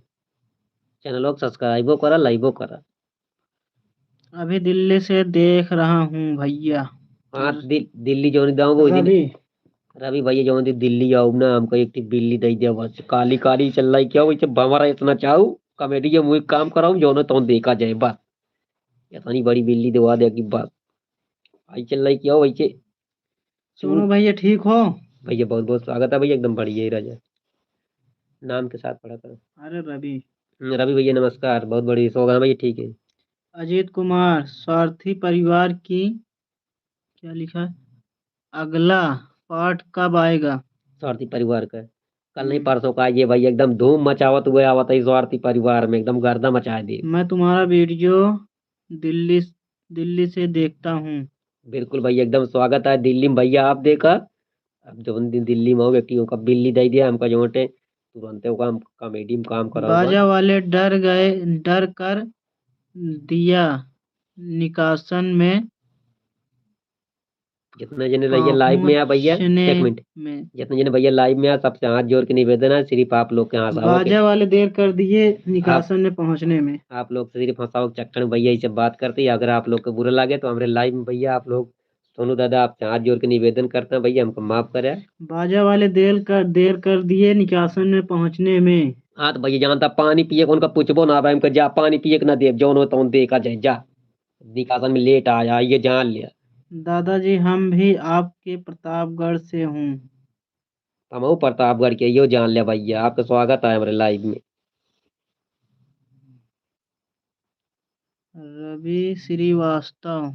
Speaker 1: चैनल को सब्सक्राइबो करा, लाइवो करा।
Speaker 2: अभी दिल्ली से देख रहा हूँ भैया।
Speaker 1: हाँ, दिल्ली जो नहीं दाऊँ वो दिन
Speaker 2: रवि
Speaker 1: रवि भैया जो दिन दिल्ली आओ ना, हमको एक बिल्ली दे दिया बस। काली काली चल रही क्या वैसे बमरा इतना चाहू कॉमेडी के मुझे काम कराऊं जो ना तो देखा जाए बस। इतनी बड़ी बिल्ली दवा दे की बस। आई चल रही क्या वैसे।
Speaker 2: सोनू भैया ठीक हो?
Speaker 1: भैया बहुत बहुत स्वागत है भैया, एकदम बढ़िया ही राजा नाम के साथ पढ़ा था।
Speaker 2: अरे रवि
Speaker 1: रवि भैया नमस्कार, बहुत बड़ी सोगा भैया, ठीक है।
Speaker 2: अजीत कुमार स्वार्थी परिवार की क्या लिखा है? अगला पार्ट कब आएगा?
Speaker 1: स्वार्थी परिवार का कल नहीं परसों का ये भैया, एकदम धूम मचावत हुए आवत है। स्वार्थी परिवार में एकदम गर्दा मचा दे।
Speaker 2: मैं तुम्हारा वीडियो दिल्ली दिल्ली से देखता हूँ।
Speaker 1: बिल्कुल भैया, एकदम स्वागत है दिल्ली में भैया, आप देखा। अब जो दिन दिल्ली में हो व्यक्तियों का बिल्ली दे दिया हमका जोटे तुरंत होगा, हम कॉमेडी में काम कराओ बस।
Speaker 2: बाजा वाले डर कर दिया निकासन में
Speaker 1: जितने जने भैया लाइव में आ भैया,
Speaker 2: पहुंचने
Speaker 1: एक मिनट।
Speaker 2: में।
Speaker 1: जितने जने भैया लाइव में आ सबसे हाथ जोड़ के निवेदन है, सिर्फ आप लोग के हंसाओ के।
Speaker 2: बाजा वाले देर कर दिए
Speaker 1: आप
Speaker 2: निकासन में पहुंचने में।
Speaker 1: आप लोग सिर्फ हंसाओ के चक्कर में भैया ये सब बात करते हैं। अगर आप लोग को बुरा लगे तो हमारे लाइव में भैया आप लोग सोनू दादा आपसे हाथ जोड़ के निवेदन करते हैं भैया, हमको माफ करें।
Speaker 2: बाजा वाले देर कर दिए निकासन में पहुंचने में।
Speaker 1: हाँ तो भैया जानता पानी पिए को उनका पूछबो ना भाई, हमको जा पानी पिए के ना दे जो हो तो देखा जाए जा। निकासन में लेट आया ये जान लिया।
Speaker 2: दादाजी हम भी आपके प्रतापगढ़ से हूँ।
Speaker 1: हम प्रतापगढ़ के यो जान लिया भैया, आपका स्वागत है हमारे लाइव में।
Speaker 2: रवि श्रीवास्तव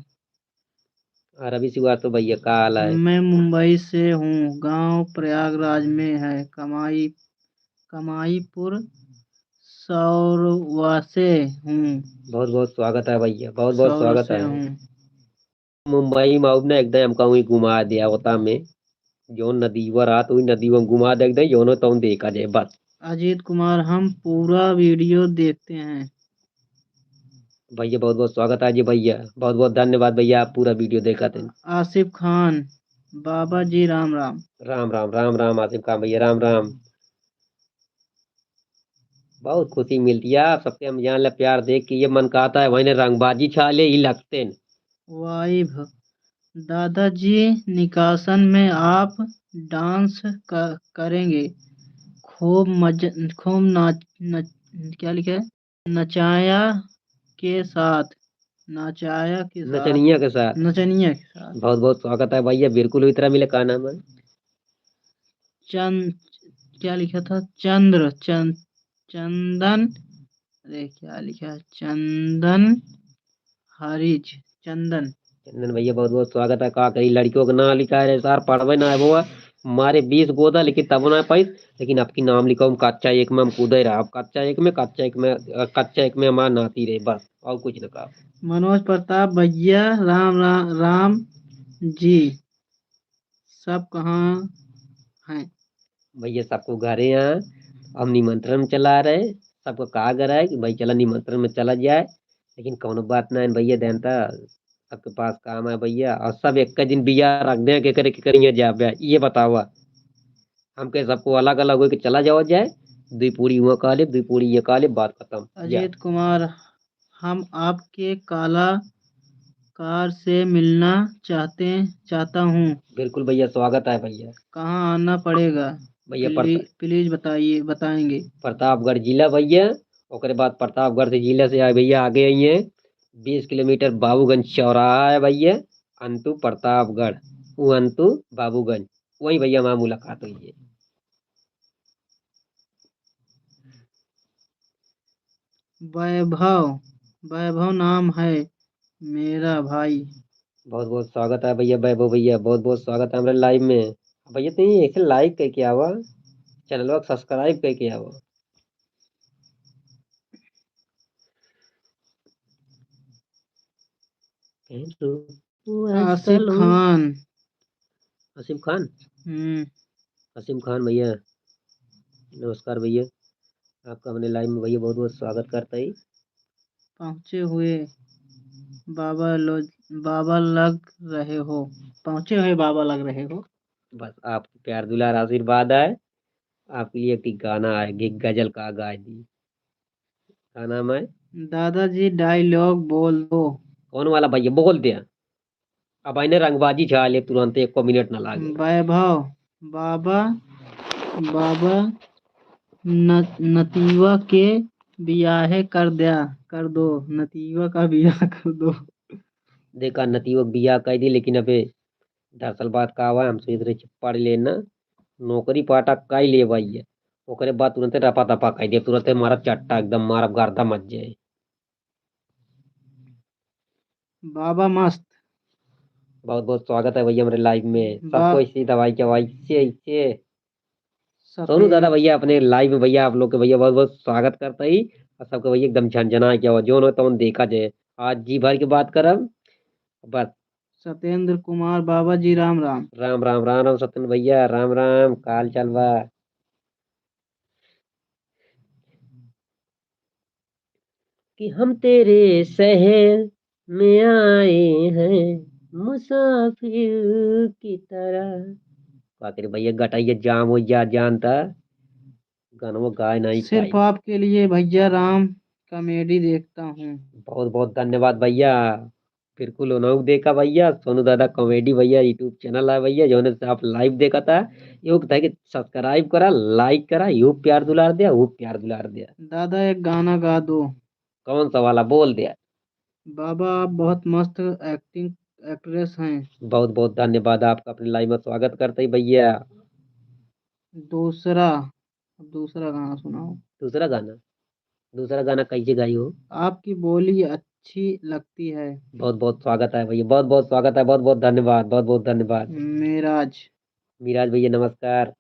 Speaker 1: रवि श्रीवास्तव भैया का हाल है?
Speaker 2: मैं मुंबई से हूँ। गांव प्रयागराज में है। कमाईपुर सौरवा से हूँ।
Speaker 1: बहुत बहुत स्वागत है भैया, बहुत बहुत
Speaker 2: सौर
Speaker 1: स्वागत
Speaker 2: से
Speaker 1: है।
Speaker 2: हूँ।
Speaker 1: मुंबई में अब ना एकदम हमका वही घुमा दिया होता में। जो नदी व रात हुई नदी में घुमा दे एकदम जो तो देखा जाए बस।
Speaker 2: अजीत कुमार हम पूरा वीडियो देखते हैं।
Speaker 1: भैया बहुत बहुत स्वागत है जी भैया, बहुत बहुत धन्यवाद भैया, आप पूरा वीडियो देखा थे।
Speaker 2: आसिफ खान बाबा जी राम राम।
Speaker 1: राम राम राम राम आसिफ खान भैया, राम राम। बहुत खुशी मिलती है आप सबके, हम जान ले प्यार देख के ये मन कहता है वही रंगबाजी छा ले ही लगते न।
Speaker 2: वाइब दादाजी निकासन में आप डांस करेंगे। खूब क्या लिखा है? नचाया के साथ नचाया के साथ
Speaker 1: नचनिया के साथ।
Speaker 2: नचनिया के साथ।
Speaker 1: बहुत बहुत स्वागत है भैया, बिल्कुल हुई तरह मिले, का नाम है?
Speaker 2: चंद क्या लिखा था? चंदन। अरे क्या लिखा है? चंदन
Speaker 1: चंदन भैया बहुत बहुत स्वागत है। का कही लड़कियों का नाम लिखा है सर, पढ़वे ना है वो हमारे 20 गोदा लेकिन तब ना पाई। लेकिन आपकी नाम लिखा हूँ कच्चा एक में, हम कूदे रहा कच्चा एक में हमारा नाती रहे बस, और कुछ ना कहा।
Speaker 2: मनोज प्रताप भैया राम जी सब कहाँ हैं?
Speaker 1: भैया सबको घरे यहाँ हम निमंत्रण में चला रहे, सबको कहा गया है कि भाई चला निमंत्रण में चला जाए। लेकिन कौनो बात ना है भैया, जानता सबके पास काम है भैया, और सब एक दिन बिया रख दे के करेंगे जाए ये बतावा। हम कहे सबको अलग अलग होके चला जाओ जाए, दुई पूरी वहाँ खा ले दुई पूरी ये खा ले, बात खत्म जा।
Speaker 2: अजीत कुमार हम आपके काला कार से मिलना चाहता हूँ।
Speaker 1: बिल्कुल भैया स्वागत है भैया।
Speaker 2: कहाँ आना पड़ेगा?
Speaker 1: भैया
Speaker 2: प्लीज बताएंगे।
Speaker 1: प्रतापगढ़ जिला भैया, ओकरे बाद प्रतापगढ़ से जिला से आए भैया आगे आई है 20 किलोमीटर बाबूगंज चौराहा है भैया। अंतु प्रतापगढ़ वो अंतु बाबूगंज, वही भैया वहाँ मुलाकात हुई है।
Speaker 2: वैभव नाम है मेरा भाई।
Speaker 1: बहुत बहुत स्वागत है भैया वैभव भैया, बहुत बहुत स्वागत है हमारे लाइव में। भैया तो ऐसे लाइक करके आवा, चैनल को सब्सक्राइब करके आवा।
Speaker 2: आसिफ खान
Speaker 1: हसीम खान।
Speaker 2: हम्म।
Speaker 1: हसीम खान भैया नमस्कार भैया, आपका अपने लाइव में भैया बहुत बहुत स्वागत करता है।
Speaker 2: पहुँचे हुए बाबा लो बाबा लग रहे हो। पहुँचे हुए बाबा लग रहे हो।
Speaker 1: बस आपको प्यार दुलार आशीर्वाद है, आपके लिए एक गाना है, गजल का गाय दी, का नाम है?
Speaker 2: दादाजी डायलॉग बोल दो।
Speaker 1: कौन वाला भैया बोल दिया? अब आइने रंगबाजी छा ले तुरंत, एक को मिनट ना लागे।
Speaker 2: वैभव बाबा बाबा नतीवा के बियाहे कर दो। नतीवा का बियाह कर दो।
Speaker 1: देखा नतीवक बिया कह दी, लेकिन अबे 10 साल बाद का हुआ, हम सोच रहे पढ़ लेना, नौकरी पाटा कई ले भैया, ओकरे बाद तुरंत रपा दपा कह दिया, तुरंत मारा चट्टा एकदम मारा गर्दा मच जाए।
Speaker 2: बाबा मस्त।
Speaker 1: बहुत बहुत स्वागत है भैया मेरे लाइव में,
Speaker 2: बा
Speaker 1: सबको इसी दवाई के भाई से ऐसे। सोनू
Speaker 2: सफेद
Speaker 1: दादा भैया अपने लाइव में भैया आप लोग के भैया बहुत बहुत स्वागत करता ही, और सबके भैया एकदम झंझना क्या हुआ जो तो देखा जाए, आज जी भर की बात करब बस।
Speaker 2: सत्येंद्र कुमार बाबा जी राम राम।
Speaker 1: राम राम राम राम सत्यन भैया, राम राम, काल चल बा। कि हम तेरे शहर में आए हैं मुसाफिर की तरह। आखिर भैया गटाइए जाम हो जा जानता, गानों गाय नहीं
Speaker 2: सिर्फ
Speaker 1: पाई।
Speaker 2: आपके लिए भैया राम कॉमेडी देखता हूँ।
Speaker 1: बहुत बहुत धन्यवाद भैया, बिल्कुल उन्होंने देखा भैया, सोनू दादा कॉमेडी भैया यूट्यूब चैनल है भैया, जो ने आप लाइव देखा था, योग था कि सब्सक्राइब करा, लाइक करा, यू प्यार दुलार दिया, वो प्यार दुलार दिया।
Speaker 2: दादा एक गाना गा दो।
Speaker 1: कौन सा वाला बोल दिया?
Speaker 2: बाबा आप बहुत मस्त एक्टिंग एक्ट्रेस हैं।
Speaker 1: बहुत बहुत धन्यवाद, आपका अपने लाइव में स्वागत करते ही भैया।
Speaker 2: दूसरा दूसरा गाना सुनाओ।
Speaker 1: दूसरा गाना, दूसरा गाना कैसे गाई हो?
Speaker 2: आपकी बोली अच्छी लगती है।
Speaker 1: बहुत बहुत स्वागत है भैया, बहुत बहुत स्वागत है, बहुत बहुत धन्यवाद, बहुत बहुत धन्यवाद।
Speaker 2: मेराज
Speaker 1: मिराज भैया नमस्कार।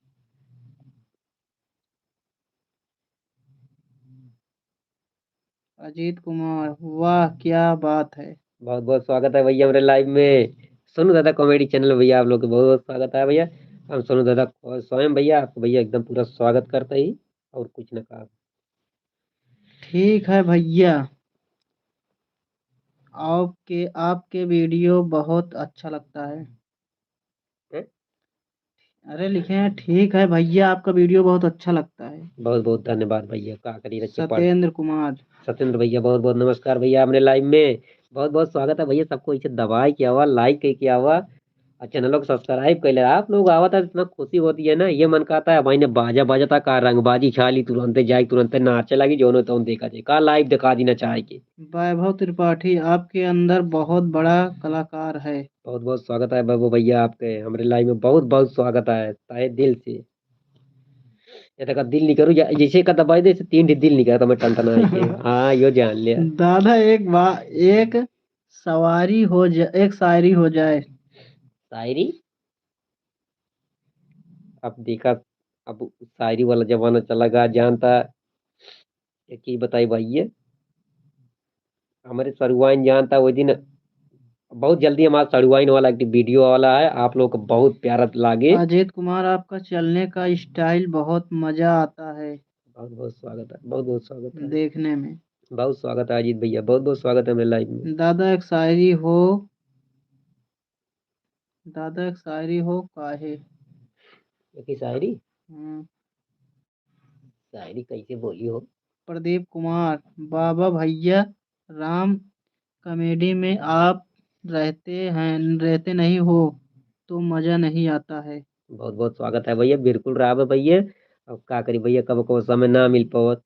Speaker 2: अजीत कुमार वाह क्या बात है।
Speaker 1: बहुत बहुत स्वागत है भैया मेरे लाइव में, सोनू दादा कॉमेडी चैनल भैया आप लोग का बहुत बहुत स्वागत है भैया। हम सोनू दादा स्वयं भैया आपको भैया एकदम पूरा स्वागत करते ही, और कुछ ना कहा।
Speaker 2: ठीक है भैया, आपके आपके वीडियो बहुत अच्छा लगता है।
Speaker 1: हैं?
Speaker 2: अरे लिखे हैं ठीक है भैया, आपका वीडियो बहुत अच्छा लगता है।
Speaker 1: बहुत बहुत धन्यवाद भैया, का करी रखे पढ़।
Speaker 2: सत्येंद्र कुमार
Speaker 1: सत्येंद्र भैया बहुत बहुत नमस्कार भैया अपने लाइव में, बहुत बहुत स्वागत है भैया, सबको इसे दबाए किया हुआ, लाइक किया हुआ, और चैनल को सब्सक्राइब कर ले, आप लोग आवा था इतना खुशी होती है ना, ये मन कहता है भाई ने बाजा बाजा था का रंगबाजी छा ली, तुरंत जाए तुरंत नाचे लगी, जो न तो देखा जाए का लाइव दिखा दी ना चाहे के।
Speaker 2: वैभव त्रिपाठी आपके अंदर बहुत बड़ा कलाकार है।
Speaker 1: बहुत बहुत स्वागत है बाबू भैया, आपके हमारे लाइव में बहुत बहुत स्वागत है तहे दिल से। ये तक दिल नहीं करूँ जैसे का दबाई दे 3 दिल नहीं करा तो मैं टनटना के हाँ यो जान लिया।
Speaker 2: दादा एक एक शायरी हो जाए।
Speaker 1: शायरी, अब देखा, अब शायरी वाला जमाना चला गया जानता, एक चीज बताई भाई ये, हमारे सरुआइन जानता वो दिन, बहुत जल्दी हमारा सरुआइन वाला एक वीडियो वाला है, आप लोग को बहुत प्यारा लागे।
Speaker 2: अजीत कुमार आपका चलने का स्टाइल बहुत मजा आता है
Speaker 1: बहुत बहुत स्वागत है, बहुत बहुत स्वागत है,
Speaker 2: देखने में।
Speaker 1: बहुत स्वागत है अजीत भैया, बहुत बहुत स्वागत है मेरे लाइफ में।
Speaker 2: दादा एक शायरी हो। दादा एक शायरी हो काहे।
Speaker 1: एक शायरी,
Speaker 2: हम्म,
Speaker 1: शायरी कैसे बोली हो?
Speaker 2: प्रदीप कुमार बाबा भैया राम कॉमेडी में आप रहते नहीं हो तो मजा नहीं आता है।
Speaker 1: बहुत बहुत स्वागत है भैया, बिल्कुल रहा भैया। अब का करी भैया, कब को समय ना मिल पावत,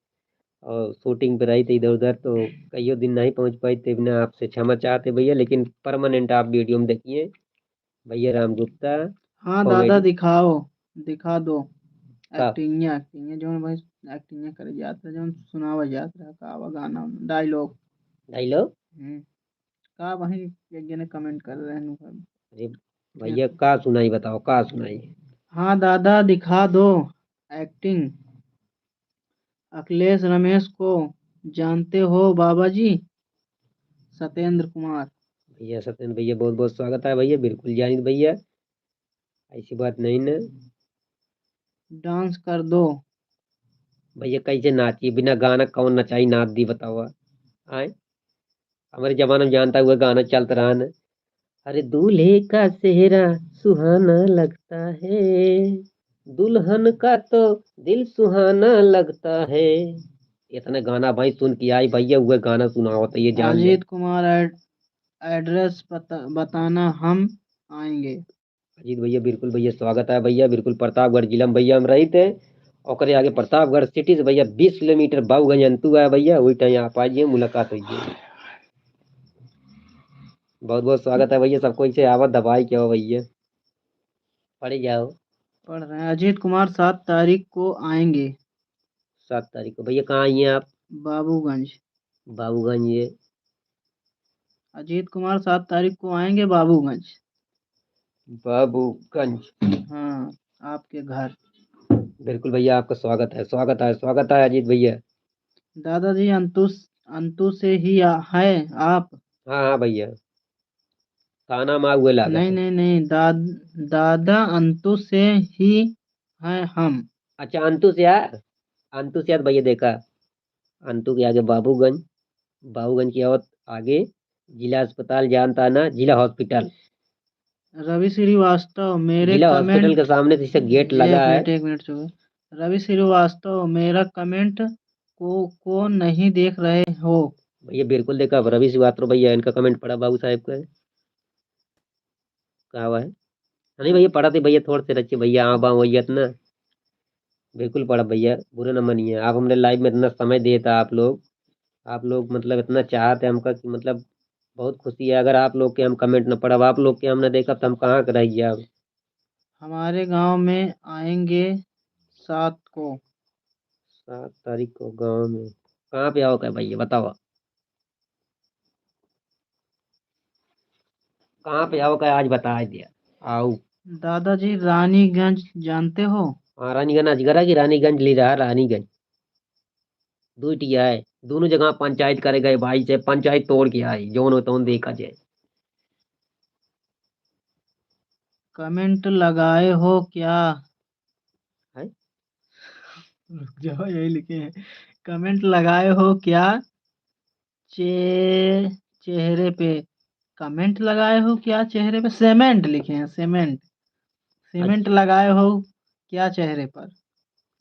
Speaker 1: और शूटिंग पे रही थी इधर उधर, तो कईयों दिन नहीं पहुंच पाई थे, बिना आपसे क्षमा चाहते भैया, लेकिन परमानेंट आप वीडियो में देखिए भैया राम गुप्ता
Speaker 2: हाँ दादा
Speaker 1: कॉमेडी
Speaker 2: दिखा दो।
Speaker 1: का।
Speaker 2: एक्टिंग जो भाई एक्टिंग करे जात रहे जो सुनावा जात रहा का गाना डायलॉग।
Speaker 1: डायलॉग,
Speaker 2: का वही एक जने कमेंट कर रहे हैं सब।
Speaker 1: अरे भैया का सुनाई बताओ, का सुनाई?
Speaker 2: हाँ दादा दिखा दो एक्टिंग। अखिलेश रमेश को जानते हो बाबा जी। सत्येंद्र कुमार
Speaker 1: भैया सत्येंद्र भैया बहुत बहुत स्वागत है भैया, बिल्कुल जानित भैया, ऐसी बात नहीं ना
Speaker 2: डांस कर दो।
Speaker 1: भैया, कैसे नाची बिना गाना कौन नचाई नाच दी बताओ। आए हमारे जमाने में जानता हुआ गाना चलता रहा ना। अरे दूल्हे का सेहरा सुहाना लगता है, दुल्हन का तो दिल सुहाना लगता है। इतने गाना भाई सुन के आई भैया, हुए गाना सुना होता ये जान लिया।
Speaker 2: अजीत कुमार एड्रेस बताना, हम आएंगे।
Speaker 1: अजीत भैया बिल्कुल भैया स्वागत है भैया, बिल्कुल प्रतापगढ़ जिला में भैया हम रही थे। और आगे प्रतापगढ़ सिटी से भैया 20 किलोमीटर बाबूगंज अंतु है भैया, वही टाइम आप आइए मुलाकात हुई। बहुत बहुत स्वागत है भैया सबको, इसे आवत दबाई क्या हो भैया, पढ़े जाओ।
Speaker 2: पढ़ रहे हैं। अजीत कुमार 7 तारीख को आएंगे।
Speaker 1: 7 तारीख को भैया कहाँ आइए आप?
Speaker 2: बाबूगंज।
Speaker 1: बाबूगंज ये
Speaker 2: अजीत कुमार 7 तारीख को आएंगे बाबूगंज।
Speaker 1: बाबूगंज।
Speaker 2: हाँ, आपके घर।
Speaker 1: बिल्कुल भैया आपका स्वागत है, स्वागत है, स्वागत है अजीत भैया।
Speaker 2: दादाजी अंतु से ही है आप?
Speaker 1: हाँ हाँ भैया, खाना माँ हुए लागत
Speaker 2: नहीं
Speaker 1: है।
Speaker 2: नहीं नहीं, दादा अंतु से ही हैं हम।
Speaker 1: अच्छा अंतु से यार, अंतु से यार भैया देखा, अंतु के आगे बाबूगंज, बाबूगंज की और आगे जिला अस्पताल जानता ना, जिला हॉस्पिटल।
Speaker 2: रवि श्रीवास्तव मेरे
Speaker 1: जिला हॉस्पिटल के
Speaker 2: कमेंट।
Speaker 1: सामने से गेट लगा है।
Speaker 2: एक मिनट चुप। रवि श्रीवास्तव मेरा कमेंट को नहीं देख रहे हो?
Speaker 1: भैया बिल्कुल देखा, रवि श्रीवास्तव भैया इनका कमेंट पड़ा बाबू साहब का है। कहा हुआ है? नहीं भैया पढ़ा थे भैया, थोड़े से रखे भैया आ बाँ वही ना। बिल्कुल पढ़ा भैया, बुरे न मानिए, आप हमने लाइव में इतना समय दिए था आप लोग मतलब इतना चाहते हमका कि मतलब बहुत खुशी है। अगर आप लोग के हम कमेंट न पढ़ा, अब आप लोग के हमने देखा तो हम कहाँ के रह गया अब।
Speaker 2: हमारे गांव में आएंगे 7 को।
Speaker 1: 7 तारीख को गाँव में कहाँ पे आओ क्या भैया बताओ, कहाँ पे आओ क्या आज बता दिया। आओ।
Speaker 2: दादाजी रानीगंज जानते हो?
Speaker 1: हाँ रानीगंज अजगरा की रानीगंज ले रहा, रानीगंज दुटिया है। दोनों जगह पंचायत करे गए भाई से, पंचायत तोड़ के आई जोन हो तो देखा जाए।
Speaker 2: कमेंट लगाए हो क्या?
Speaker 1: है?
Speaker 2: रुक जाओ, यही लिखे हैं। कमेंट लगाए हो क्या? चेहरे पे। कमेंट लगाए हो क्या चेहरे पे? सीमेंट लिखे हैं, सीमेंट। सीमेंट
Speaker 1: अच्छा
Speaker 2: लगाए हो क्या चेहरे पर?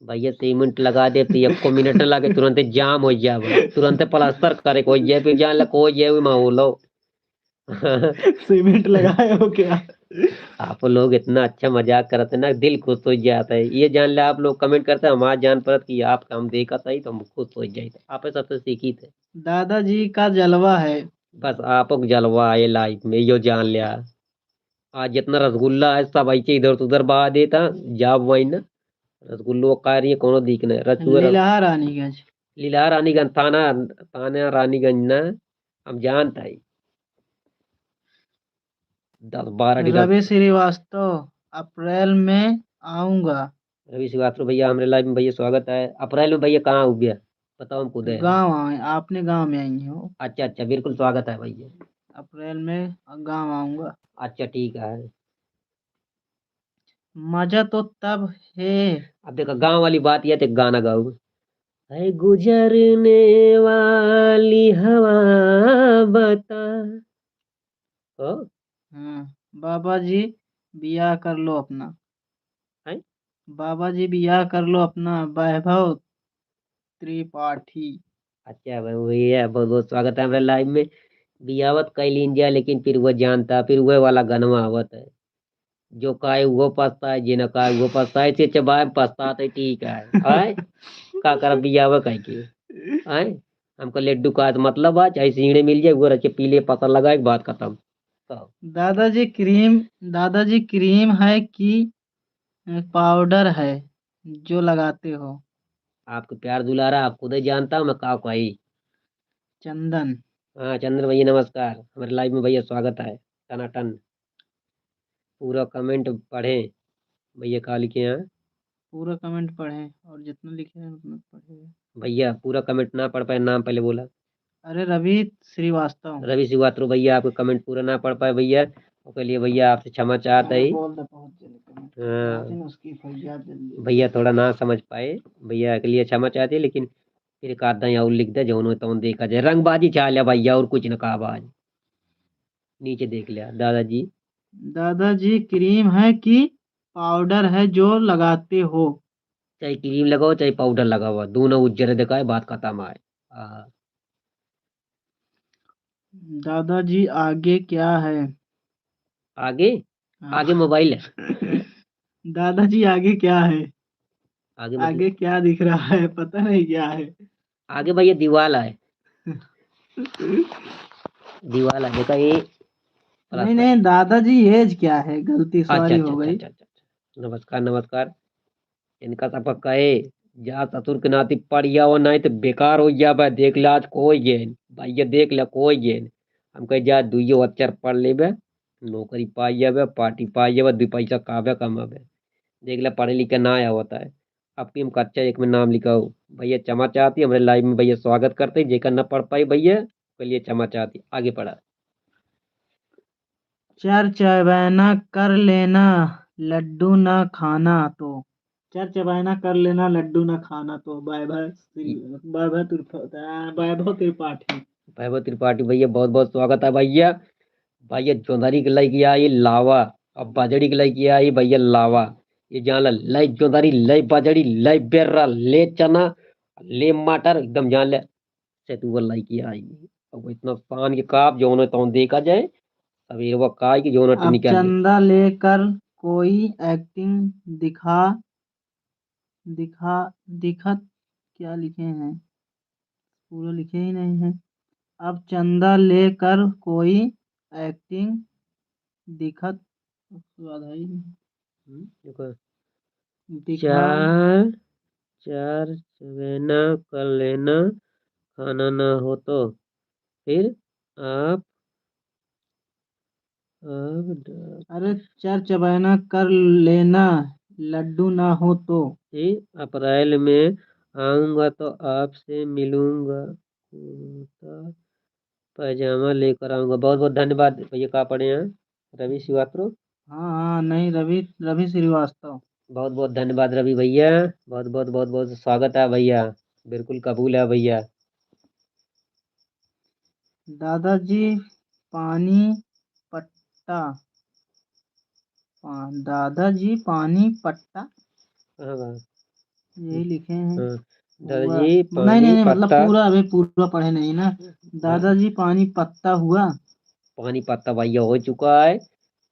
Speaker 1: भैया सीमेंट लगा दे तो 1 मिनट लगे, तुरंत जाम हो जाए, तुरंत प्लास्टर करे कोई जाए, फिर जान ला कोई जाए माहौल हो।
Speaker 2: सीमेंट लगाए हो क्या?
Speaker 1: आप लोग इतना अच्छा मजाक करते ना, दिल खुश हो जाता है। ये जान ले आप लोग कमेंट करते हैं, हमारा जान पड़त कि आप काम देखा था ही तो हम खुश हो जाते, आप सबसे सीखी थे।
Speaker 2: दादाजी का जलवा है।
Speaker 1: बस आप जलवा आए लाइफ में यो जान लिया। आज जितना रसगुल्ला है सब ऐसे इधर से उधर बहा देता, जाब वही ना रसगुल्लो का रही है कोनो दिखने
Speaker 2: लीलाहा रानीगंज।
Speaker 1: लीला रानीगंज थाना, थाना रानीगंज ना, हम जानता है। 10 12 डिगा।
Speaker 2: रवि श्रीवास्तव अप्रैल में आऊंगा।
Speaker 1: रवि श्रीवास्तव भैया हमारे लाइव में भैया स्वागत है। अप्रैल में भैया कहाँ हो गया बताओ, हम खुद है।
Speaker 2: गांव आए, आपने गांव में आई हो।
Speaker 1: अच्छा अच्छा बिल्कुल स्वागत है भैया।
Speaker 2: अप्रैल में गांव आऊंगा।
Speaker 1: अच्छा ठीक है।
Speaker 2: मजा तो तब है।
Speaker 1: अब देखो गाँव वाली बात यह तो गाना गाओ। है गुजरने वाली हवा बता। ओ
Speaker 2: हाँ, बाबा जी बियाह कर लो अपना।
Speaker 1: है?
Speaker 2: बाबा जी बियाह कर लो अपना, वैभव त्रिपाठी।
Speaker 1: अच्छा भाई वही है, बहुत बहुत स्वागत है हमारे लाइव में। बियावत कैली इंडिया, लेकिन फिर वह जानता, फिर वह वाला गनवा आवत है। जो खाए वो पछता है, जे न खाए वो पछता है, से चबाए पछता है ठीक है। आय का कर बियावा कह के आय, हमको लड्डू का तो मतलब है, चाहे सीढ़े मिल जाए वो रखे पीले पता लगा एक बात खत्म। तो
Speaker 2: दादाजी क्रीम। दादाजी क्रीम है कि पाउडर है जो लगाते हो?
Speaker 1: आपको प्यार दुलारा आप खुद ही जानता हूँ मैं का कही।
Speaker 2: चंदन।
Speaker 1: हाँ चंद्र भैया नमस्कार, हमारे लाइव में भैया स्वागत है। टनाटन पूरा कमेंट पढ़े भैया, का लिखे हैं
Speaker 2: पूरा कमेंट पढ़े और जितना लिखे हैं उतना पढ़े।
Speaker 1: भैया, पूरा कमेंट ना पढ़ पाए नाम पहले बोला।
Speaker 2: अरे रवि श्रीवास्तव।
Speaker 1: रवि श्रीवास्तव भैया आपका कमेंट पूरा ना पढ़ पाए भैया, उसके लिए भैया आपसे क्षमा चाहता ही।
Speaker 2: बोल दे पहुंच जल्दी
Speaker 1: हाँ
Speaker 2: उसकी फरियाद जल्दी।
Speaker 1: भैया थोड़ा ना समझ पाए, भैया के लिए क्षमा चाहते, लेकिन फिर एक आधा और लिख दे जो तो देखा जाए, रंगबाजी चाह लिया भैया और कुछ न कहा आज। नीचे देख लिया दादाजी।
Speaker 2: दादाजी क्रीम है कि पाउडर है जो लगाते हो?
Speaker 1: चाहे क्रीम लगाओ चाहे पाउडर लगाओ, दोनों उज्जर दिखाए, बात खत्म आए।
Speaker 2: दादाजी आगे क्या है?
Speaker 1: आगे, आगे मोबाइल है।
Speaker 2: दादाजी आगे क्या है?
Speaker 1: आगे मतलब
Speaker 2: आगे क्या दिख रहा है? पता नहीं क्या है।
Speaker 1: आगे भैया दीवार है, दीवार है देखा ये
Speaker 2: नहीं
Speaker 1: प्लास्टर।
Speaker 2: नहीं, दादाजी एज क्या है? गलती
Speaker 1: अच्छा
Speaker 2: सॉरी
Speaker 1: अच्छा
Speaker 2: हो
Speaker 1: अच्छा
Speaker 2: गई।
Speaker 1: अच्छा अच्छा अच्छा। नमस्कार नमस्कार। इनका सब पक्का है, जा ससुर के नाती पड़ जाओ नहीं तो बेकार हो जा भाई, देख ले आज कोई गेन भाई, ये देख ले कोई गेन। हम कहे जा दुइयो अक्षर पढ़ लेबे, नौकरी पाई जाबे, पार्टी पाई जाबे, 2 पैसा काबे कमाबे। देख ले पढ़े लिखे ना आया होता है। आपकी हम कच्चा एक में नाम लिखाओ भैया, क्षमा चाहती हमारे लाइव में भैया, स्वागत करते जेकर न पढ़ पाई भैया के लिए क्षमा चाहती, आगे पढ़ा।
Speaker 2: चार चबैना कर लेना, लड्डू ना खाना तो। चार चबैना कर लेना, लड्डू ना खाना तो। बाय बाय वैभव त्रिपाठी।
Speaker 1: वैभव त्रिपाठी भैया बहुत बहुत स्वागत है भैया। भैया चौधरी के लई आई लावा, अब बाजड़ी के लई आई भैया लावा। ये जान ला, लई चौधरी लई बाजड़ी लई बेर्रा ले चना ले मटर, एकदम जान ले से तू लई आई। अब इतना पान के काप जो उन्हें तो देखा जाए, अब वो काय की जो उन्हें
Speaker 2: अब
Speaker 1: निकल ले।
Speaker 2: चंदा लेकर कोई एक्टिंग दिखा दिखा दिखत। क्या लिखे हैं? पूरा लिखे ही नहीं है। अब चंदा लेकर कोई एक्टिंग दिखत। उसके बाद है ही नहीं।
Speaker 1: देखो,
Speaker 2: दिखा
Speaker 1: चार चार चवेना कर लेना, खाना ना हो तो फिर आप
Speaker 2: अरे चार चबैना कर लेना, लड्डू ना हो तो।
Speaker 1: अप्रैल में आऊंगा तो आपसे मिलूंगा, कुर्ता पैजामा लेकर आऊंगा। बहुत बहुत धन्यवाद भैया। कहाँ पढ़े हैं? रवि श्रीवास्तव।
Speaker 2: हाँ हाँ, नहीं, रवि रवि श्रीवास्तव।
Speaker 1: बहुत बहुत धन्यवाद रवि भैया, बहुत बहुत स्वागत है भैया, बिल्कुल कबूल है भैया।
Speaker 2: दादाजी पानी पट्टा। दादाजी पानी पट्टा,
Speaker 1: हाँ हाँ,
Speaker 2: यही लिखे हैं।
Speaker 1: हाँ।
Speaker 2: हुआ
Speaker 1: दादाजी
Speaker 2: नहीं नहीं
Speaker 1: पानी
Speaker 2: नहीं, मतलब
Speaker 1: पत्ता।
Speaker 2: पूरा अभी पूरा पढ़े नहीं ना।
Speaker 1: हाँ,
Speaker 2: दादाजी पानी पत्ता हुआ।
Speaker 1: पानी पत्ता भैया हो चुका है,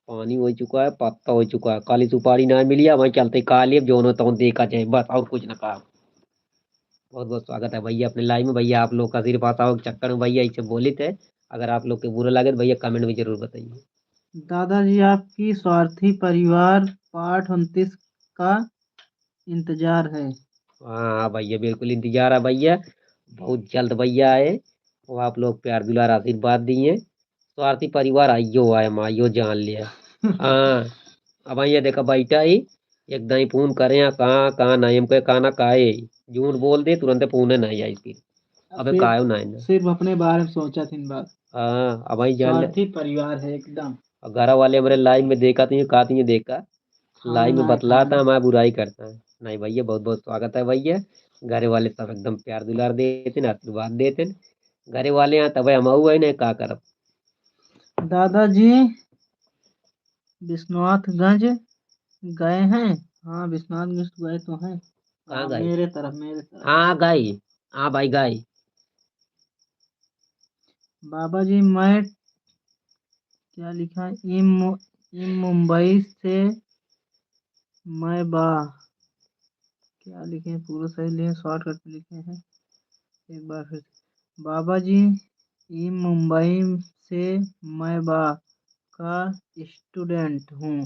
Speaker 1: पानी हो चुका है, पत्ता हो चुका है, काली सुपारी ना मिली है वहीं चलते काली, जो न तो देखा जाए बस, और कुछ ना कहा। बहुत बहुत स्वागत है भैया अपने लाइव में भैया। आप लोग का सिर्फ आशाओं के चक्कर में भैया इसे बोले थे, अगर आप लोग के बुरा लगे तो भैया कमेंट में जरूर बताइए।
Speaker 2: दादाजी आपकी स्वार्थी परिवार पाठ 29 का इंतजार है।
Speaker 1: हाँ भैया बिल्कुल इंतजार है भैया, बहुत जल्द भैया आए। वो आप लोग प्यार दुलार आशीर्वाद दिए, स्वार्थी परिवार आइयो आए माइयो जान लिया। हाँ, अब ये देखा बैठा ही एकदम ही फोन करे यहाँ कहाँ कहाँ नहीं, हमको कहा ना काहे झूठ बोल दे तुरंत फोन नहीं आई फिर। अबे
Speaker 2: सिर्फ
Speaker 1: कायो नहीं ना।
Speaker 2: सिर्फ अपने बारे में सोचा थी इन बात।
Speaker 1: हाँ अब वही जान ले।
Speaker 2: स्वार्थी परिवार है एकदम।
Speaker 1: और घर वाले हमारे लाइव में देखा तो ये कहा तो ये देखा,
Speaker 2: खाना
Speaker 1: लाइव में
Speaker 2: ना है
Speaker 1: बतलाता
Speaker 2: खाना।
Speaker 1: हमारा बुराई करता है नहीं भैया। बहुत बहुत स्वागत है भैया। घर वाले सब एकदम प्यार दुलार देते न, आशीर्वाद देते न। घर वाले यहाँ तब हम हुआ ही नहीं का करब।
Speaker 2: दादाजी विश्वनाथगंज गए हैं? हाँ, विश्वनाथगंज गए तो हैं।
Speaker 1: कहाँ
Speaker 2: हाँ,
Speaker 1: गए?
Speaker 2: मेरे तरफ।
Speaker 1: हाँ गई, हाँ भाई गई।
Speaker 2: बाबा जी मैं क्या लिखा है? इम मुंबई से मैं बा। क्या लिखे हैं? पूरा सही लिखे, शॉर्ट कट लिखे हैं। एक बार फिर से। बाबा जी इम मुंबई से मैं बा का स्टूडेंट हूँ।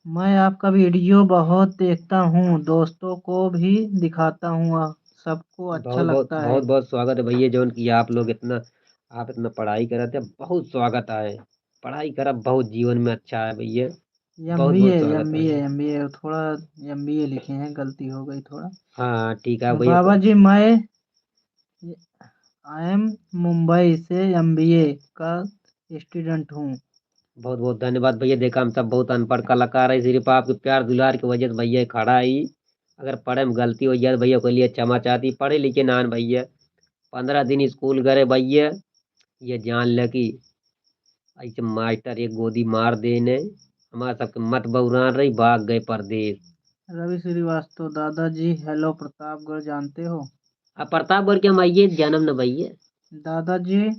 Speaker 2: मैं आपका वीडियो बहुत देखता हूँ, दोस्तों को भी दिखाता हूँ, सबको अच्छा लगता है।
Speaker 1: बहुत बहुत स्वागत है भैया जोन की आप लोग इतना, आप इतना पढ़ाई करते हैं, बहुत स्वागत है। पढ़ाई करा बहुत जीवन में अच्छा है भैया।
Speaker 2: एम
Speaker 1: बहुत
Speaker 2: बी ए
Speaker 1: बहुत
Speaker 2: एम
Speaker 1: स्वागत
Speaker 2: बी
Speaker 1: है।
Speaker 2: ए एम बी ए थोड़ा एम बी ए लिखे हैं, गलती हो गई थोड़ा।
Speaker 1: हाँ ठीक है भैया।
Speaker 2: बाबा जी मैं आई एम मुंबई से एम बी ए का स्टूडेंट हूँ।
Speaker 1: बहुत बहुत धन्यवाद भैया। देखा हम सब बहुत अनपढ़ कलाकार है, सिर्फ आपके प्यार दुलार की वजह से भैया ये खड़ा ही। अगर पढ़े में गलती हो जाए तो भैया को लिए क्षमा चाहती। पढ़े लिखे नान भैया, 15 दिन स्कूल गए भैया, ये जान ल कि ऐसे मास्टर एक गोदी मार देने हमारा सबके मत बउरान रही, भाग गए परदेश।
Speaker 2: रवि श्रीवास्तव, दादाजी हेलो प्रतापगढ़ जानते हो?
Speaker 1: अब प्रतापगढ़ के हम आइए जन्म न भैया।
Speaker 2: दादाजी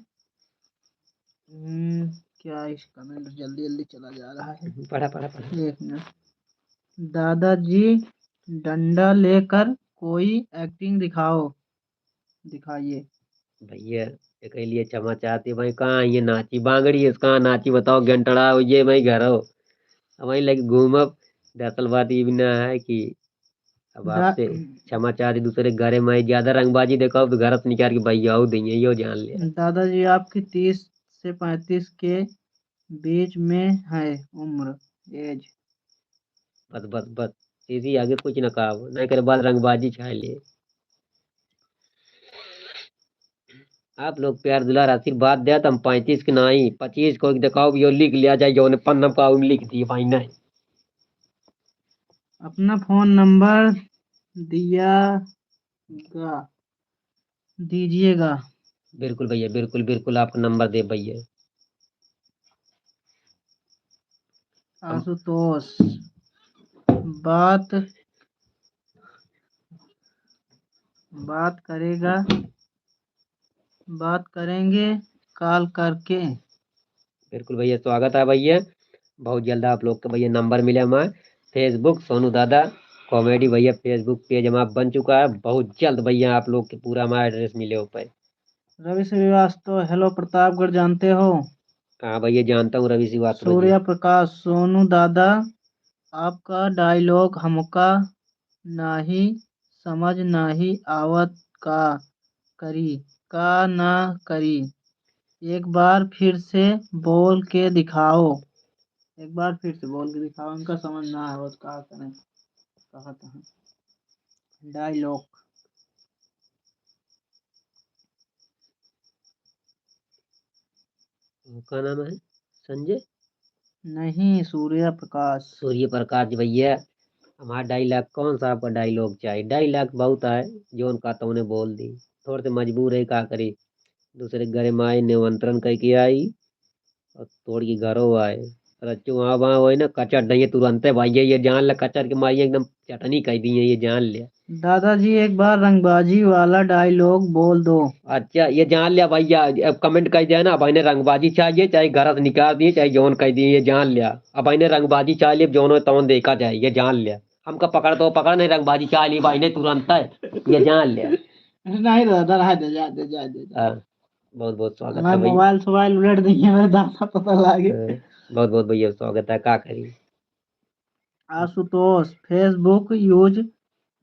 Speaker 2: क्या इस कमेंट जल्दी जल्दी चला जा रहा है,
Speaker 1: पढ़ा पढ़ा पढ़ा।
Speaker 2: एक मिनट। दादाजी डंडा लेकर कोई एक्टिंग दिखाइए।
Speaker 1: भैया एक लिए क्षमा चाहती भाई, कहाँ ये नाची बांगड़ी है, कहाँ नाची बताओ, घंटड़ा हो ये मैं घर हो वही लगे घूमब। दरअसल बात ये भी ना है कि अब
Speaker 2: दा,
Speaker 1: आपसे क्षमा चाहती, दूसरे घरे में ज्यादा रंगबाजी देखो तो घर से निकाल के भैया हो देंगे, यो जान लिया।
Speaker 2: दादाजी आपकी 30 से 35 के बीच में है उम्र, एज।
Speaker 1: बस बस बस, इसी आगे कुछ न कहा, नहीं करे बाद रंगबाजी छा लिए। आप लोग प्यार दुलार आशीर्वाद दिया तो हम 35 के नहीं 25 को दिखाओ, यो लिख लिया जाए, जो ने पन्ना का लिख दिए भाई नहीं।
Speaker 2: अपना फोन नंबर दीजिएगा।
Speaker 1: बिल्कुल भैया, बिल्कुल बिल्कुल आपका नंबर दे भैया। हम
Speaker 2: आशुतोष, बात बात करेगा बात करेंगे कॉल करके।
Speaker 1: बिल्कुल भैया, स्वागत है भैया। बहुत जल्द आप लोग का भैया नंबर मिले हमारे। फेसबुक सोनू दादा कॉमेडी भैया, फेसबुक पेज हमारा बन चुका है। बहुत जल्द भैया आप लोग के पूरा हमारा एड्रेस मिले ऊपर।
Speaker 2: रवि श्रीवास्तव हेलो प्रतापगढ़ जानते हो?
Speaker 1: हाँ भैया जानता हूँ रवि श्रीवास्तव जी।
Speaker 2: सूर्य प्रकाश, सोनू दादा आपका डायलॉग हमका नाही समझ नाही आवत, करी का ना करी, एक बार फिर से बोल के दिखाओ। एक बार फिर से बोल के दिखाओ, उनका समझ ना आवत का करें, कहा था डायलॉग।
Speaker 1: क्या नाम है? संजय?
Speaker 2: नहीं, सूर्य प्रकाश।
Speaker 1: सूर्य प्रकाश भैया, हमारा डायलॉग कौन सा आपका डायलॉग चाहिए? डायलॉग बहुत है, जो उनका तो उन्हें बोल दी। थोड़े से मजबूर है, का करी, दूसरे घर में आई निमंत्रण कह के आई और तोड़ की घरों आए। रच्चू वहाँ वहाँ वही ना कचर दही तुरंत है भाई, ये जान ले, कचर के माई एकदम चटनी कह दी है, ये जान लिया।
Speaker 2: दादाजी एक बार रंगबाजी वाला डायलॉग बोल दो।
Speaker 1: अच्छा ये जान लिया भैया, अब कमेंट कर दिया ना, भाई ने रंगबाजी चाहिए चाहे घर से निकाल दिए चाहे जौन कह दिए, ये जान लिया। अब भाई ने रंगबाजी चाहिए, जौन हो तौन देखा जाए, ये जान लिया। हमका पकड़ तो पकड़, नहीं रंगबाजी चाहिए भाई ने तुरंत है, ये जान लिया।
Speaker 2: नहीं दादा, रह दे, जा दे, जा दे।
Speaker 1: हाँ, बहुत बहुत स्वागत
Speaker 2: मैं
Speaker 1: है भैया।
Speaker 2: मोबाइल उलट देंगे, मेरे दादा पता लागे।
Speaker 1: बहुत बहुत भैया स्वागत है, का करी।
Speaker 2: आशुतोष फेसबुक यूज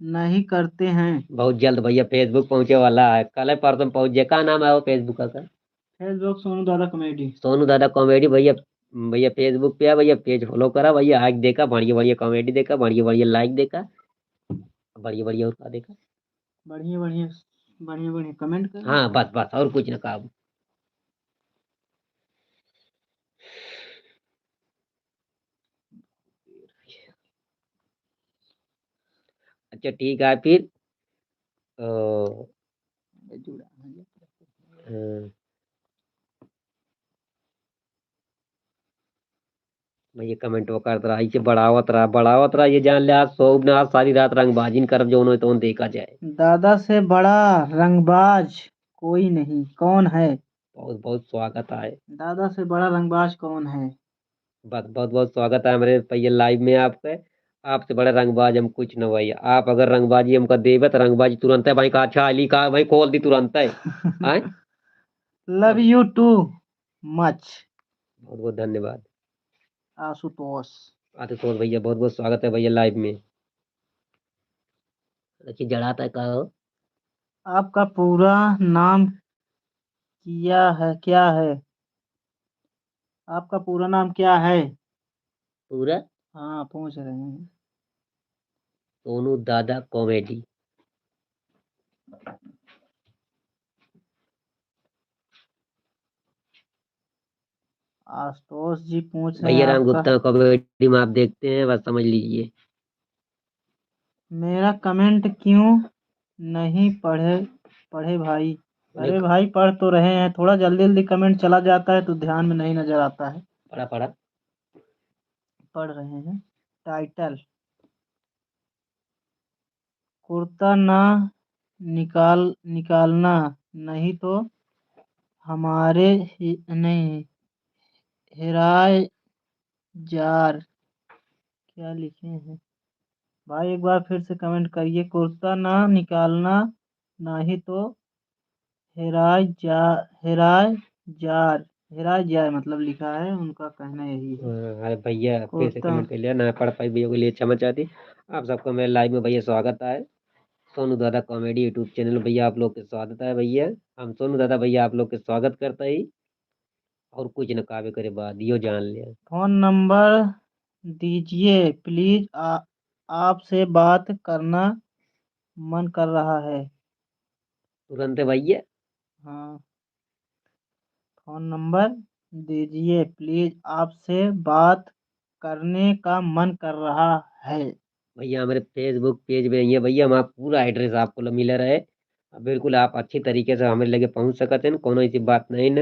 Speaker 2: नहीं करते हैं।
Speaker 1: बहुत जल्द भैया फेसबुक पहुंचे वाला है, कल है परसों पहुंच जाए। का नाम है वो फेसबुक का?
Speaker 2: फेसबुक सोनू दादा कॉमेडी।
Speaker 1: सोनू दादा कॉमेडी भैया। भैया फेसबुक पे है भैया, पेज फॉलो करा भैया, हाइक देखा, बढ़िया बढ़िया कॉमेडी देखा, बढ़िया बढ़िया लाइक देखा, बढ़िया बढ़िया उसका देखा।
Speaker 2: बढ़िया बढ़िया बढ़िया बढ़िया कमेंट कर।
Speaker 1: हाँ बस बस, और कुछ ना कहा। अच्छा ठीक है फिर। अ, भैया कमेंट वो करता रहा, इसे बढ़ावत रहा, ये जान ले आज सो ने आज सारी रात रंगबाजी करब, जो उन्होंने तो देखा जाए।
Speaker 2: दादा से बड़ा रंगबाज कोई नहीं, कौन है?
Speaker 1: बहुत बहुत स्वागत है।
Speaker 2: दादा से बड़ा रंगबाज कौन है?
Speaker 1: बस बहुत बहुत स्वागत है हमारे भैया लाइव में आपके। आपसे बड़ा रंगबाज हम कुछ न भैया, आप अगर रंगबाजी हमका देवे तो रंगबाजी तुरंत है भाई, का अच्छा अली का भाई खोल दी तुरंत है। आए?
Speaker 2: Love you too much.
Speaker 1: बहुत बहुत धन्यवाद
Speaker 2: आशुतोष।
Speaker 1: आशुतोष भैया, बहुत बहुत स्वागत है भैया लाइव में। देखिए जड़ाता है का हो?
Speaker 2: आपका पूरा नाम क्या है? आपका पूरा नाम क्या है?
Speaker 1: पूरा
Speaker 2: हाँ, पूछ रहे हैं।
Speaker 1: सोनू दादा कॉमेडी।
Speaker 2: आशुतोष जी पूछ रहे हैं
Speaker 1: भैया राम
Speaker 2: आपका
Speaker 1: गुप्ता कॉमेडी में आप देखते हैं, बस समझ लीजिए।
Speaker 2: मेरा कमेंट क्यों नहीं पढ़े पढ़े भाई।
Speaker 1: उन्हें
Speaker 2: अरे भाई पढ़ तो रहे हैं, थोड़ा जल्दी जल्दी कमेंट चला जाता है तो ध्यान में नहीं नजर आता है।
Speaker 1: पढ़ा पढ़ा।
Speaker 2: पढ़ रहे हैं। टाइटल, कुर्ता ना निकालना, नहीं तो हमारे नहीं हेराए जार। क्या लिखे हैं भाई, एक बार फिर से कमेंट करिए। कुर्ता ना निकालना, नहीं तो हेराए जा हेराए जार। हेराए जाए मतलब लिखा है, उनका कहना यही है।
Speaker 1: अरे भैया फिर से
Speaker 2: कुर्ता
Speaker 1: कमेंट कर लिया ना, पढ़ पाई भैया के लिए क्षमा चाहती। आप सबको मेरे लाइव में भैया स्वागत है। सोनू दादा कॉमेडी यूट्यूब चैनल भैया आप लोग के स्वागत है भैया। हम सोनू दादा भैया आप लोग के स्वागत करते ही और कुछ न कावे करे बाद यो जान लिया।
Speaker 2: फोन नंबर दीजिए प्लीज, आपसे बात करना मन कर रहा है।
Speaker 1: तुरंत भैया।
Speaker 2: हाँ, फोन नंबर दीजिए प्लीज, आपसे बात करने का मन कर रहा है।
Speaker 1: भैया हमारे फेसबुक पेज पे है भैया, हमारा पूरा एड्रेस आपको मिला रहे। बिल्कुल आप अच्छी तरीके से हमारे लगे पहुंच सकते हैं, कोनो ऐसी बात नहीं ना।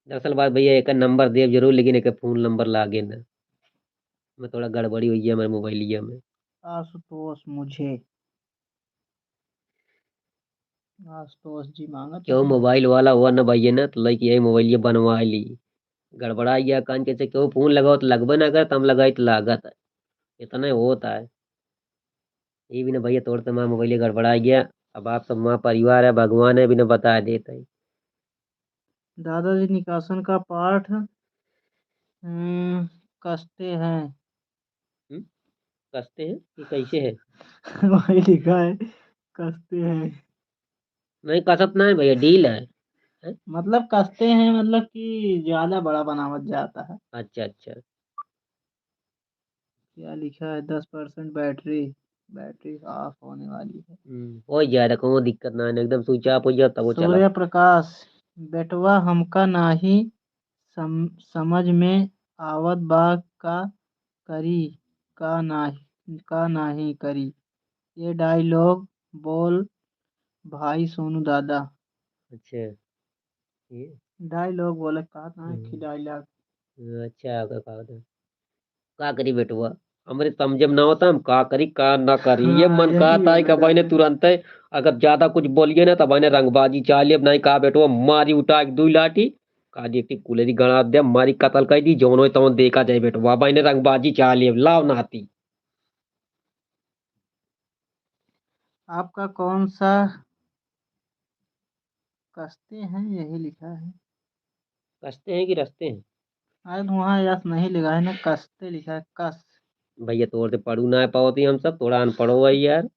Speaker 1: दरअसल बात भैया एक नंबर देव जरूर, लेकिन एक फोन नंबर लागे ना। मैं थोड़ा गड़बड़ी हुई है हमारे मोबाइलिया में।
Speaker 2: आशुतोष मुझे आशुतोष जी मांगा तो
Speaker 1: क्यों
Speaker 2: है।
Speaker 1: मोबाइल वाला हुआ ना भैया ना, तो लाइक यही मोबाइल ये बनवा ली। गड़बड़ा गया कान कैसे, क्यों फोन लगाओ तो लगभग ना कर, तम लगाई तो लागत है। इतना ही होता है। ये भी ना भैया तोड़ते माँ मोबाइल गड़बड़ा गया। अब आप सब माँ परिवार है, भगवान है भी ना बता देता है।
Speaker 2: दादाजी निकासन का पाठ कसते हैं।
Speaker 1: हम्म, कसते हैं कि कैसे है?
Speaker 2: वही लिखा है, कसते हैं।
Speaker 1: नहीं कसत ना है भैया, डील है। हैं?
Speaker 2: मतलब कसते हैं मतलब कि ज्यादा बड़ा बनावट जाता है।
Speaker 1: अच्छा अच्छा।
Speaker 2: क्या लिखा है, 10% बैटरी बैटरी ऑफ होने वाली है।
Speaker 1: हो जाएगा, कोनो दिक्कत ना है, एकदम स्विच ऑफ हो जाए तब वो चला।
Speaker 2: सूर्य प्रकाश, बेटवा हमका नाही समझ में आवत बा, का करी का नाही करी। ये डायलॉग बोल भाई सोनू दादा।
Speaker 1: अच्छा ये।
Speaker 2: डायलॉग बोले कहा था कि
Speaker 1: हम्म,
Speaker 2: डायलॉग।
Speaker 1: अच्छा आपका कहा था। का करी बेटुआ, हमरे समझम ना होता हम का करी का ना करी, ये
Speaker 2: हाँ
Speaker 1: मन
Speaker 2: यही
Speaker 1: कहता
Speaker 2: है
Speaker 1: है
Speaker 2: ना
Speaker 1: कि भाई ने
Speaker 2: दादा।
Speaker 1: तुरंत है। अगर ज्यादा कुछ बोलिए ना तो भाई ने रंगबाजी चालिए, नहीं कहा बेटुआ मारी उठा के दुई लाठी। का देखती कुलेरी गणा दे मारी कतल कर दी, जोनो तो देखा जाए बेटुआ भाई ने रंगबाजी चालिए लाव नाती।
Speaker 2: आपका कौन सा कसते हैं, यही लिखा है।
Speaker 1: कसते हैं कि रस्ते हैं?
Speaker 2: अरे तो वहाँ यस नहीं लिखा है ना, कसते लिखा है, कस।
Speaker 1: भैया तोड़ से पढ़ू ना पाओती, हम सब थोड़ा अनपढ़ो है यार।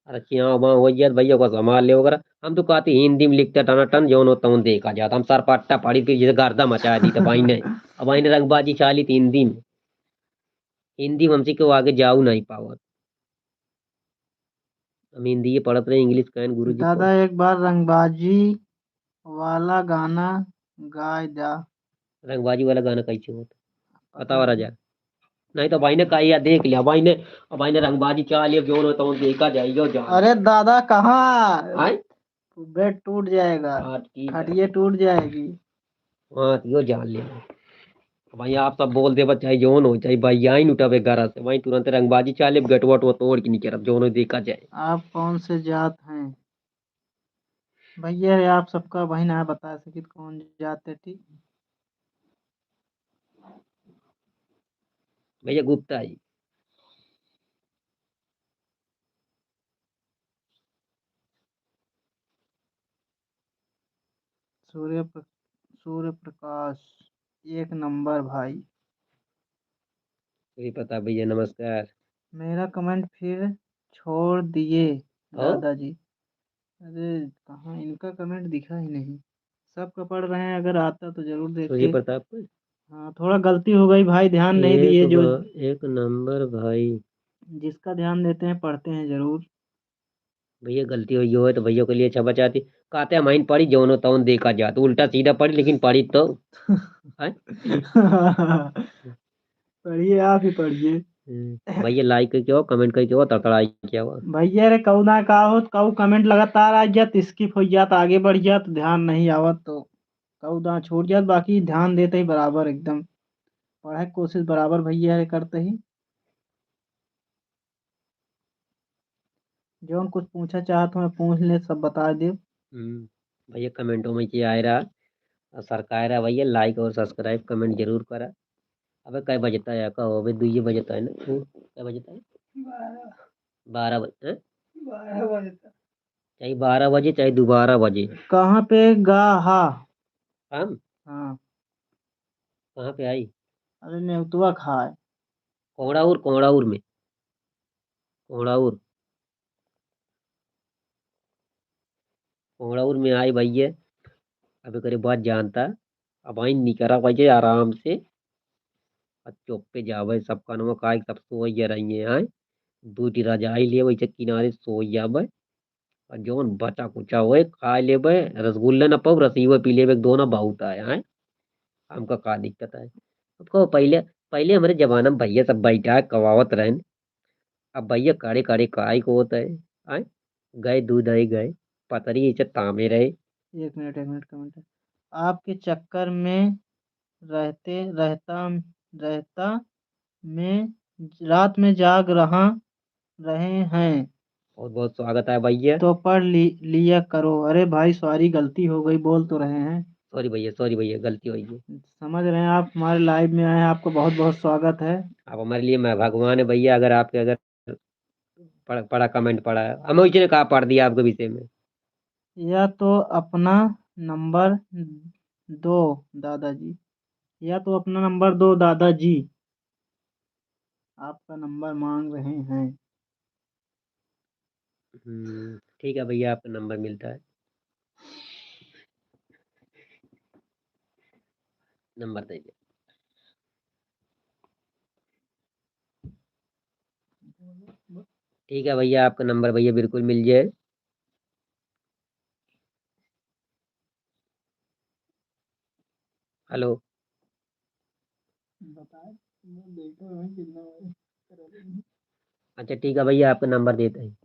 Speaker 1: अरे चिया वहाँ हो जाए भैया को संभाल ले वगैरह, हम तो कहते हिंदी में लिखते टना टन जो होता हूँ देखा जाता, हम सर पट्टा पड़ी फिर जैसे गर्दा मचा दी तो भाई ने। अब भाई ने रंगबाजी चाली थी हिंदी में। हिंदी में हमसे क्यों आगे जाऊ नहीं पावत। हम हिंदी ये पढ़त रहे, इंग्लिश कहन गुरु जी को।
Speaker 2: दादा एक बार रंगबाजी वाला गाना गाए दा।
Speaker 1: रंगबाजी वाला गाना कैसे होता
Speaker 2: पता
Speaker 1: बताओ
Speaker 2: नहीं।
Speaker 1: राजा। नहीं तो भाई ने कहा या देख लिया भाई ने। अब भाई ने रंगबाजी चाल लिया जो होता हूँ देखा जाएगा जान
Speaker 2: अरे
Speaker 1: लिया।
Speaker 2: दादा कहाँ,
Speaker 1: आय।
Speaker 2: बेड टूट जाएगा,
Speaker 1: हाँ ठीक है।
Speaker 2: खटिया टूट जाएगी।
Speaker 1: हाँ तो यो जान लिया। भाई आप सब बोल दे चाहे जोन हो चाहे भाई आई उठावे घर से वहीं तुरंत रंगबाजी चाले गटवट वो तोड़ के नहीं जोन देखा जाए।
Speaker 2: आप कौन से जात हैं भैया, आप सबका वही ना बता सके कौन जात है, ठीक।
Speaker 1: भैया गुप्ता जी।
Speaker 2: सूर्य प्रकाश, एक नंबर भाई।
Speaker 1: नहीं पता भैया नमस्कार।
Speaker 2: मेरा कमेंट फिर छोड़ दिए
Speaker 1: ओ
Speaker 2: दादाजी। अरे कहाँ, इनका कमेंट दिखा ही नहीं। सबका पढ़ रहे हैं, अगर आता तो जरूर
Speaker 1: सूर्य
Speaker 2: देखते।
Speaker 1: प्रताप को।
Speaker 2: हाँ थोड़ा गलती हो गई भाई, ध्यान नहीं दिए जो।
Speaker 1: एक नंबर भाई।
Speaker 2: जिसका ध्यान देते हैं पढ़ते हैं जरूर।
Speaker 1: भैया गलती हुई हो तो भैया के लिए क्षमा चाहती। कहते हमारी पढ़ी जौनो तौन देखा जात, उल्टा सीधा पढ़ी लेकिन पढ़ी तो हैं?
Speaker 2: पढ़िए, आप ही पढ़िए।
Speaker 1: भैया लाइक क्यों कमेंट क्यों तड़तड़ाई क्या हुआ।
Speaker 2: भैया रे कहू ना का हो कहू कमेंट लगातार आ जात, स्किप हो जात, आगे बढ़ जात, ध्यान नहीं आवत तो कहू ना छूट जात, बाकी ध्यान देते ही बराबर एकदम पढ़ाई की कोशिश बराबर भैया रे करते ही। जौन कुछ पूछा चाहत मैं पूछ ले, सब बता दे।
Speaker 1: भैया कमेंटों में ये आए रहा और सरकार रहा भैया लाइक और सब्सक्राइब कमेंट जरूर करा। अबे कई बजता है कहो अबे 2 बजता है ना क्या बजता है 12 बजे हैं?
Speaker 2: 12 बजे तक।
Speaker 1: चाहे 12 बजे चाहे दोबारा बजे।
Speaker 2: कहाँ पे गा हा?
Speaker 1: हम
Speaker 2: हाँ।
Speaker 1: कहाँ पे आई
Speaker 2: अरे नेउतुआ खाए।
Speaker 1: कोहड़ाऊर में कोहड़ाऊर कोहड़ाऊर में आई भैया। अबे करे बात जानता अब आई निकरा बजे आराम से और चुप पे जावे सब कनवा काय सब सो रही है आए। दूटी रजाई ले वैसे किनारे सो जावे और जौन बचा कुचा हुए खा लेबे। रसगुल्ला न पाऊ रसीवा पी लेबे दोनों बहुत आए। हमका का दिक्कत है। अब कहो पहले पहले हमारे जमाना में भैया सब बैठा कवावत रहन। अब भैया काड़े काड़े काय को होता है आए। गए दूध आई गए पतरी ऐसे तामे रहे।
Speaker 2: एक मिनट कमेंट। आपके चक्कर में रहते रहता रहता में रात में जाग रहे हैं
Speaker 1: बहुत बहुत स्वागत है भैया।
Speaker 2: तो पढ़ लिया करो। अरे भाई सॉरी, गलती हो गई, बोल तो रहे हैं।
Speaker 1: सॉरी भैया गलती हुई है।
Speaker 2: समझ रहे हैं, आप हमारे लाइव में आए हैं, आपका बहुत बहुत स्वागत है।
Speaker 1: आप हमारे लिए मैं भगवान है भैया। अगर आपके अगर पढ़ा कमेंट पढ़ा है हमें उसने कहा पढ़ दिया आपके विषय में।
Speaker 2: या तो अपना नंबर दो दादाजी, या तो अपना नंबर दो दादाजी, आपका नंबर मांग रहे हैं।
Speaker 1: ठीक है भैया आपका नंबर मिलता है। नंबर दीजिए। ठीक है भैया आपका नंबर भैया बिल्कुल मिल जाए। हेलो अच्छा ठीक है भैया आपका नंबर देते हैं।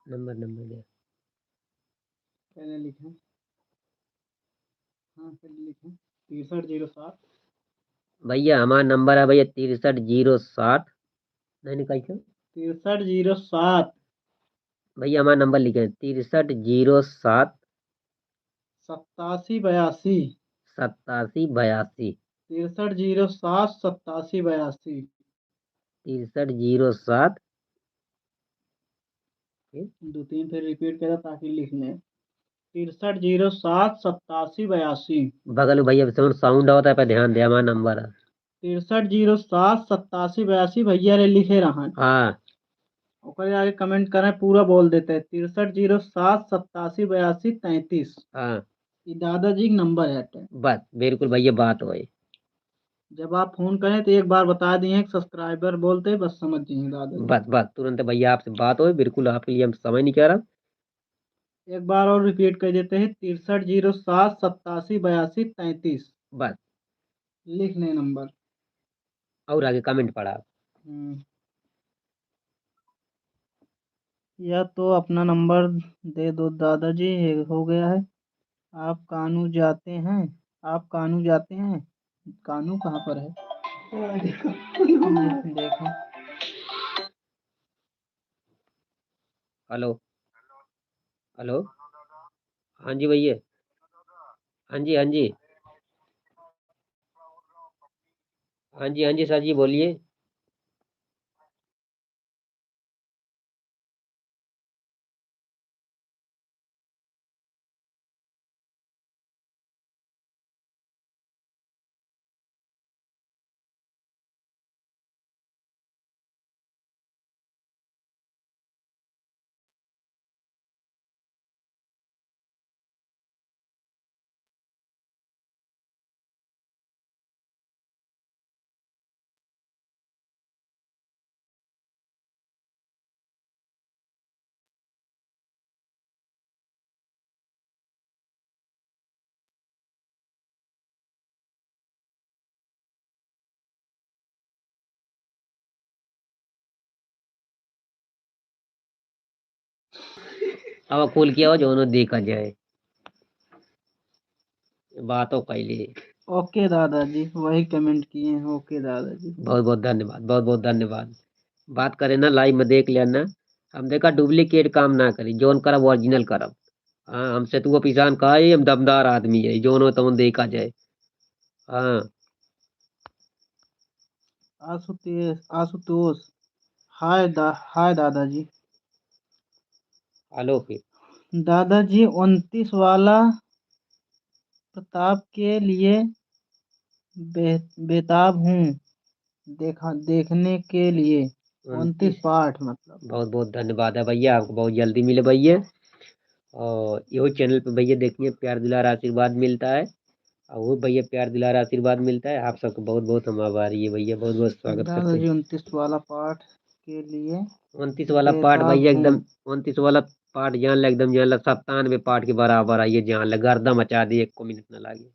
Speaker 1: नंबर दे।
Speaker 2: पहले लिखें। हाँ पहले लिखें 6307।
Speaker 1: भैया हमारा नंबर है भैया 63 0 7। नहीं नहीं कैसे
Speaker 2: 6307
Speaker 1: भैया हमारा नंबर लिखे 63 0 7
Speaker 2: 8782।
Speaker 1: 87 82।
Speaker 2: 6307 8782।
Speaker 1: 63 0 7।
Speaker 2: 2 3 फिर रिपीट करा ताकि लिख लें। 6307 8782।
Speaker 1: बगल में भैया साउंड होता है पे ध्यान दे हमारा नंबर है।
Speaker 2: 6307 8782 भैया रे लिखे रहा।
Speaker 1: हाँ
Speaker 2: ओकर आगे कमेंट करें, पूरा बोल देते हैं 6307 8782 33।
Speaker 1: हाँ
Speaker 2: ये दादाजी का नंबर है।
Speaker 1: बस बिल्कुल भैया बात हो
Speaker 2: जब आप फोन करें तो एक बार बता दिए सब्सक्राइबर बोलते, बस समझ जाइए दादाजी।
Speaker 1: बस तुरंत भैया आपसे बात हो बिल्कुल आपके लिए हम समय नहीं कह रहा।
Speaker 2: एक बार और रिपीट कर देते हैं 6307 8782 33।
Speaker 1: बस
Speaker 2: लिख लें नंबर।
Speaker 1: और आगे कमेंट पड़ा।
Speaker 2: हम्म, या तो अपना नंबर दे दो दादाजी, ये हो गया है। आप कानू जाते हैं आप कानू जाते हैं। कानू कहाँ पर है? देखो।
Speaker 1: हेलो हेलो हाँ जी भैया। हाँ जी हाँ जी हाँ जी सर जी बोलिए। अब खोल किया हो जो देखा जाए बातों कैली।
Speaker 2: ओके दादाजी, वही कमेंट किए हैं। ओके दादाजी।
Speaker 1: बहुत बहुत धन्यवाद, बहुत बहुत धन्यवाद। बात करे ना लाइव में देख लेना। हम देखा डुप्लीकेट काम ना करी, जोन करब ओरिजिनल करब। हाँ हमसे तू पिसान का है, हम दमदार आदमी है, जोन हो तो देखा जाए। हाँ
Speaker 2: आशुतोष, हाय दादाजी।
Speaker 1: हेलो फिर।
Speaker 2: दादाजी 29 वाला प्रताप के लिए बेताब हूँ देखने के लिए। 29 पार्ट मतलब।
Speaker 1: बहुत बहुत धन्यवाद है भैया, आपको बहुत जल्दी मिले भैया। और यो चैनल पे भैया देखिए प्यार दुलार आशीर्वाद मिलता है, और वो भैया प्यार दुलार आशीर्वाद मिलता है। आप सबको बहुत बहुत हम आभारी है भैया, बहुत बहुत स्वागत करते
Speaker 2: दादाजी
Speaker 1: हैं।
Speaker 2: 29 वाला पार्ट के लिए
Speaker 1: 29 वाला पार्ट
Speaker 2: बेताब
Speaker 1: भैया
Speaker 2: हूँ।
Speaker 1: एकदम 29 वाला पार्ट जान ले, एकदम जान ले 97 पार्ट के बराबर है ये, जान ले गर्दा मचा दी, 1 मिनट न लागे,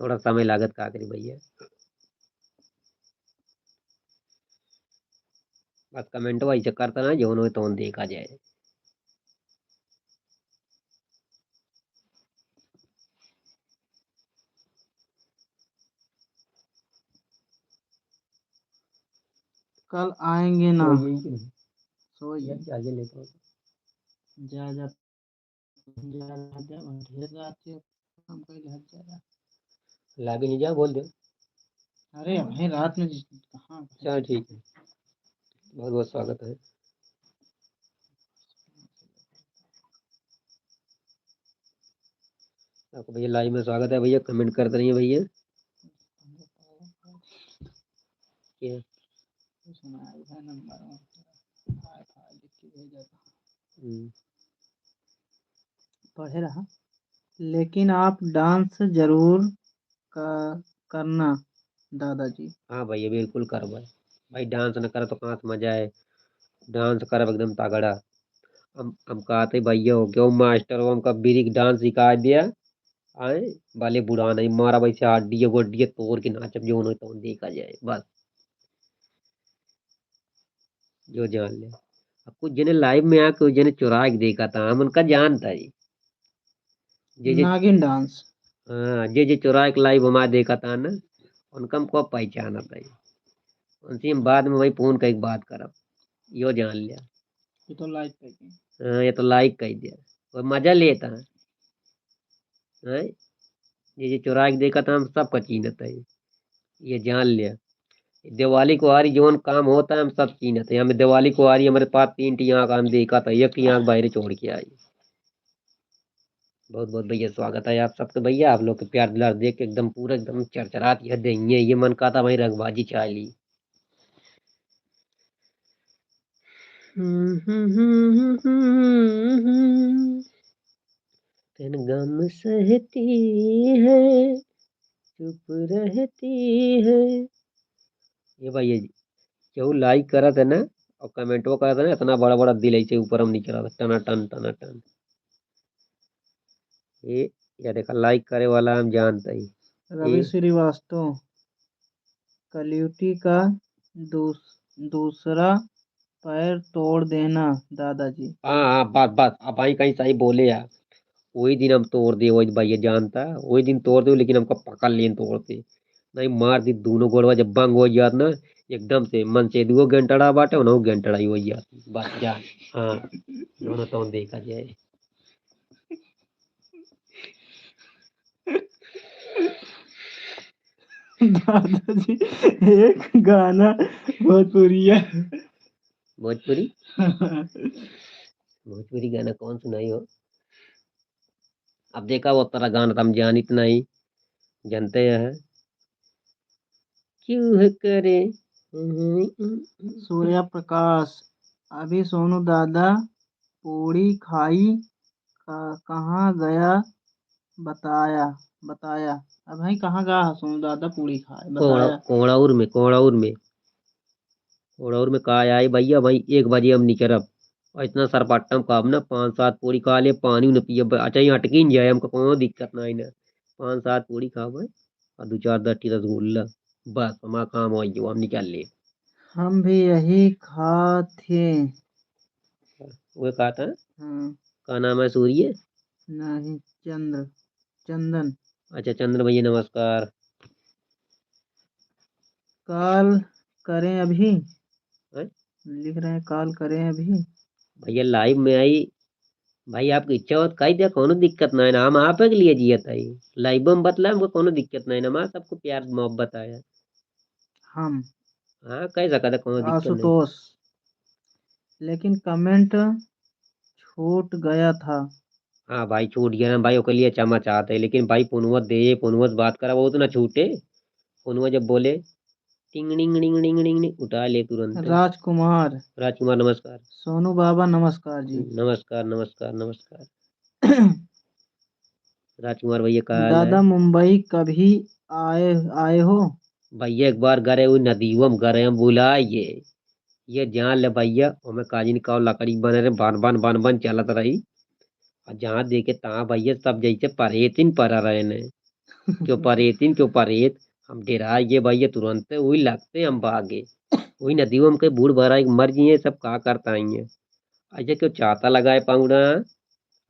Speaker 1: थोड़ा समय लागत का करी भैया। बस कमेंट वही करता ना जो हो तो देखा जाए।
Speaker 2: कल आएंगे ना।
Speaker 1: सोइए
Speaker 2: सोइए।
Speaker 1: चार्जर लेता हूँ।
Speaker 2: जा जा जा जा ढेर रात के काम कइले हट जा।
Speaker 1: लागे नहीं जा बोल दो।
Speaker 2: अरे भाई रात में कहाँ।
Speaker 1: चल ठीक है, बहुत बहुत स्वागत है आपको भैया, लाइव में स्वागत है भैया, कमेंट करते रहिए भैया। क्या
Speaker 2: पढ़े रहा। लेकिन आप डांस जरूर करना दादाजी।
Speaker 1: हाँ भैया बिल्कुल कर भाई, डांस न कर तो कहाँ से मजा है। डांस कर एकदम तगड़ा। हम कहते भैया हो क्यों मास्टर हो, हमका बिरिक डांस सिखा दिया। आए बाले बुढ़ा नहीं मारा, वैसे हड्डी गोड्डी तोड़ के नाचब जो हो तो देखा जाए बस, जो जान ले। अब कुछ जने लाइव में आके जने चुरा के देखा था, हम उनका जानता है जे जे।
Speaker 2: नागिन डांस।
Speaker 1: हाँ जे चुरा के लाइव हमारा देखा था ना, उनका हमको पहचाना था। उनसे हम बाद में वही फोन का एक बात करब, यो जान लिया।
Speaker 2: ये तो लाइक करके।
Speaker 1: हाँ ये तो लाइक कर दिया, और मजा लेता है। हाँ? ये चुरा के देखा था, हम सबका चीनत है, ये जान लिया। दिवाली को आ रही जोन काम होता है हम सब चीनत है। हमें दिवाली को आ रही हमारे पास 3 टी आँख हम देखा था, एक की आँख बाहर छोड़ के आई। बहुत बहुत भैया स्वागत है आप सबके भैया, आप लोग के प्यार दुलार देख के एकदम पूरा एकदम चरचरात यह देंगे, ये मन का था भाई रंगबाजी चाह ली। तेन गम सहती है, चुप रहती है। ये भैया जी केहू लाइक करत है ना, और कमेंटो करत है ना, इतना बड़ा बड़ा दिल ऐसे ऊपर हम नीचे रहा टना टन टना टन। ये देखा लाइक करे वाला हम जानते ही।
Speaker 2: रवि श्रीवास्तव, कलयुटी का दूसरा पैर तोड़ देना दादाजी।
Speaker 1: हाँ हाँ बस बस, अब भाई कहीं सही बोले यार। वही दिन हम तोड़ दिए, वही भैया जानता है, वही दिन तोड़ दे, लेकिन हमको पकड़ लेन तोड़ते नहीं, मार दी दोनों गोड़वा जब बंग हो जात ना, एकदम से मन से दुओ घंटड़ा बाटे ना घंटड़ा ही हो जाती बस जा। हाँ दोनों तो देखा जाए।
Speaker 2: दादाजी एक गाना भोजपुरिया।
Speaker 1: भोजपुरी भोजपुरी गाना कौन सुनाई हो। अब देखा वो तरह गाना तो हम जानित नहीं, जानते हैं क्यों है करे।
Speaker 2: सूर्या प्रकाश, अभी सोनू दादा पूड़ी खाई कहाँ गया बताया बताया। अब भाई कहाँ गया सोनू दादा पूड़ी खाए बताया।
Speaker 1: कोड़ाउर में कहा आई भैया भाई 1 बजे हम निकलब, और इतना सरपट्टम काम ना 5-7 पूरी खा ले, पानी न पिए, अच्छा ही अटकी नहीं जाए, हमको कोनो दिक्कत नहीं ना। 5-7 पूरी खावे और 2-4 10 रसगुल्ला, बस हमारा काम हो जो हम निकल ले।
Speaker 2: हम भी यही खा थे
Speaker 1: वो कहा था
Speaker 2: हाँ
Speaker 1: का नाम है सूर्य?
Speaker 2: नहीं, चंदन।
Speaker 1: अच्छा चंद्र भैया नमस्कार।
Speaker 2: कॉल करें अभी,
Speaker 1: हैं?
Speaker 2: लिख रहे हैं कॉल करें अभी।
Speaker 1: भैया लाइव में आई भाई आपकी इच्छा होत कही दिया कोनो दिक्कत ना है ना हम आप के लिए जियत है लाइव में बतला हमको कोनो दिक्कत नहीं ना हमारा सबको प्यार मोहब्बत आया।
Speaker 2: हम
Speaker 1: हाँ कह सका था कोनो दिक्कत नहीं।
Speaker 2: आशुतोष, लेकिन कमेंट छूट गया था।
Speaker 1: हाँ भाई छूट गया ना भाई ओके लिए क्षमा चाहते हैं लेकिन भाई पुनवत दे पुनवत बात करा वो तो ना छूटे। पुनवत जब बोले टिंग डिंग डिंग डिंग डिंग डिंग, उठा ले तुरंत।
Speaker 2: राजकुमार,
Speaker 1: राजकुमार नमस्कार।
Speaker 2: सोनू बाबा नमस्कार जी।
Speaker 1: नमस्कार नमस्कार नमस्कार। राजकुमार भैया का हाल है?
Speaker 2: दादा मुंबई कभी आए आए हो?
Speaker 1: भैया एक बार गरे हुई नदियों में गरे हम बुला ये जान ले भैया हमें काजी निकाल लकड़ी बने रहे बन चलत रही और जहाँ देखे तहाँ भैया सब जैसे परेतिन पर रहे ने क्यों परेत हम डेरा ये भैया तुरंत वही लगते हम भागे वही नदियों में कई बूढ़ भरा मर जिए सब का करता है अच्छा क्यों चाहता लगाए पाऊंगा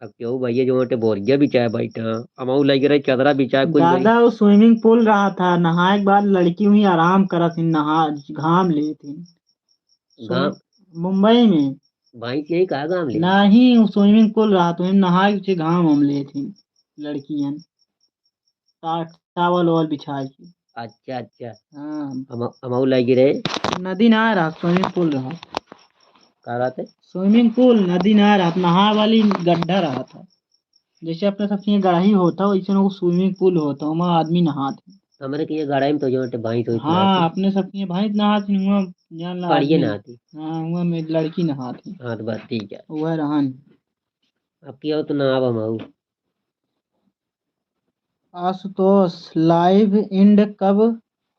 Speaker 1: अब क्यों भैया जो मोटे बोरिया बिछाए बैठा अमाऊ लग रहे चदरा बिछाए कुछ भाई।
Speaker 2: दादा वो स्विमिंग पूल रहा था, नहाए के बाद लड़की हुई आराम करा थी, नहा घाम ले थी।
Speaker 1: गाँव
Speaker 2: मुंबई में
Speaker 1: भाई से यही कहा गाँव ले।
Speaker 2: नहीं, वो स्विमिंग पूल रहा तो नहाए के घाम हम ले थी लड़कियन, टावल ओवल बिछाए थी।
Speaker 1: अच्छा अच्छा
Speaker 2: हाँ,
Speaker 1: अमाऊ लग रहे
Speaker 2: नदी ना रहा, स्विमिंग पूल रहा।
Speaker 1: का बात है।
Speaker 2: स्विमिंग पूल नदी ना रहा, नहा वाली गड्ढा रहा था। जैसे अपने सबके यहाँ गढ़ाई होता वैसे वो स्विमिंग पूल होता, वहाँ आदमी नहाते।
Speaker 1: हमारे के ये गड़ाई में तो जो मोटे भाई तो इतना
Speaker 2: हाँ, अपने सबके यहाँ भाई नहाती, वहाँ जान ला
Speaker 1: कड़िए
Speaker 2: आदमी।
Speaker 1: ना आती।
Speaker 2: हाँ, वहाँ में लड़की नहाती।
Speaker 1: हाँ तो बस ठीक है
Speaker 2: वह रहन।
Speaker 1: अब किया हो तो ना अब अमाऊ
Speaker 2: आशुतोष, लाइव एंड कब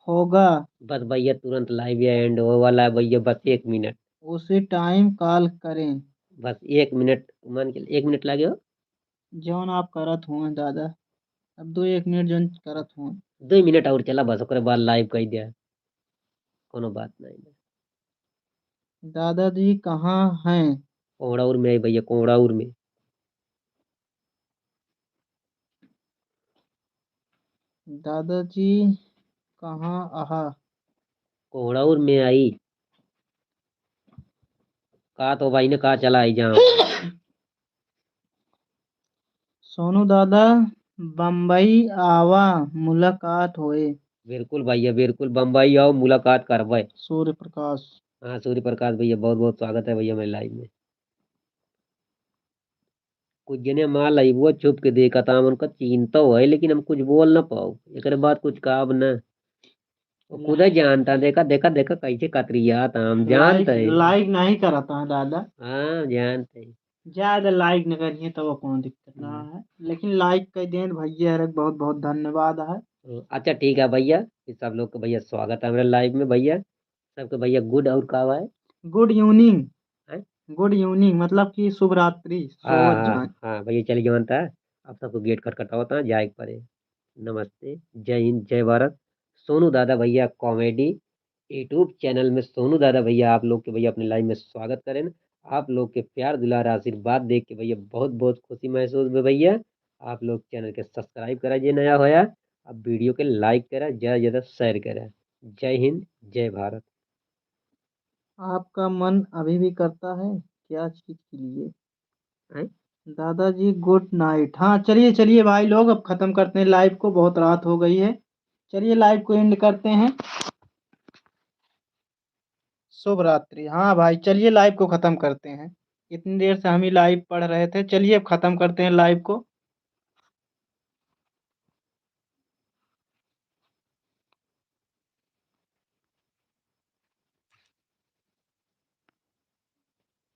Speaker 2: होगा?
Speaker 1: बस भैया तुरंत लाइव एंड हो वाला है भैया बस 1 मिनट।
Speaker 2: उसी टाइम कॉल करें।
Speaker 1: बस 1 मिनट मान के 1 मिनट लगे हो।
Speaker 2: जौन आप करत हुआ दादा, अब 2 1 मिनट जौन करत हुआ।
Speaker 1: 2 मिनट और चला बस ओकरे बाद लाइव कह दिया कोनो बात नहीं।
Speaker 2: दादाजी कहाँ हैं?
Speaker 1: कोहड़ाउर में है भैया कोहड़ाउर में।
Speaker 2: दादाजी कहाँ आहा?
Speaker 1: कोहड़ाउर में आई कहा तो भाई ने कहा चला आई जाओ।
Speaker 2: सोनू दादा बम्बई आवा, मुलाकात होए।
Speaker 1: बिल्कुल भैया बिल्कुल बम्बई आओ मुलाकात करवाए।
Speaker 2: सूर्य प्रकाश।
Speaker 1: हाँ सूर्य प्रकाश भैया बहुत बहुत स्वागत है भैया मेरे लाइव में। कुछ जने माँ लाइव वो छुप के देखा था हम उनका चिंता है लेकिन हम कुछ बोल ना पाओ एक बाद कुछ कहा ना वो खुद ही जानता देखा देखा देखा कैसे कतरिया था हम
Speaker 2: लाइक
Speaker 1: जानते हैं।
Speaker 2: लाइक नहीं करता है दादा।
Speaker 1: हाँ जानते हैं।
Speaker 2: ज्यादा लाइक न करिए तो कोनो दिक्कत ना है, लेकिन लाइक कर दें तो भैया हरे बहुत बहुत धन्यवाद है।
Speaker 1: अच्छा ठीक है भैया फिर सब लोग का भैया स्वागत है हमारे लाइव में भैया सबके भैया गुड और कहा है।
Speaker 2: Good evening.
Speaker 1: हैं?
Speaker 2: गुड इवनिंग मतलब कि शुभ रात्रि,
Speaker 1: हाँ
Speaker 2: सोवत
Speaker 1: हाँ
Speaker 2: जाए।
Speaker 1: हाँ भैया चलिए जानता है अब सबको गेट खटखटा होता है जाए पड़े। नमस्ते जय हिंद जय भारत। सोनू दादा भैया कॉमेडी यूट्यूब चैनल में सोनू दादा भैया आप लोग के भैया अपने लाइव में स्वागत करें। आप लोग के प्यार दुलार आशीर्वाद देख के भैया बहुत बहुत खुशी महसूस हुई भैया। आप लोग चैनल के सब्सक्राइब करा जे नया होया अब वीडियो के लाइक करा ज़्यादा ज़्यादा शेयर करा। जय हिंद जय भारत।
Speaker 2: आपका मन अभी भी करता है क्या चीज के लिए?
Speaker 1: हैं?
Speaker 2: दादाजी गुड नाइट। हाँ चलिए चलिए भाई लोग, अब खत्म करते हैं लाइव को, बहुत रात हो गई है। चलिए लाइव को एंड करते हैं। शुभ रात्रि। हाँ भाई चलिए लाइव को खत्म करते हैं। इतनी देर से हम ही लाइव पढ़ रहे थे, चलिए अब खत्म करते हैं लाइव को।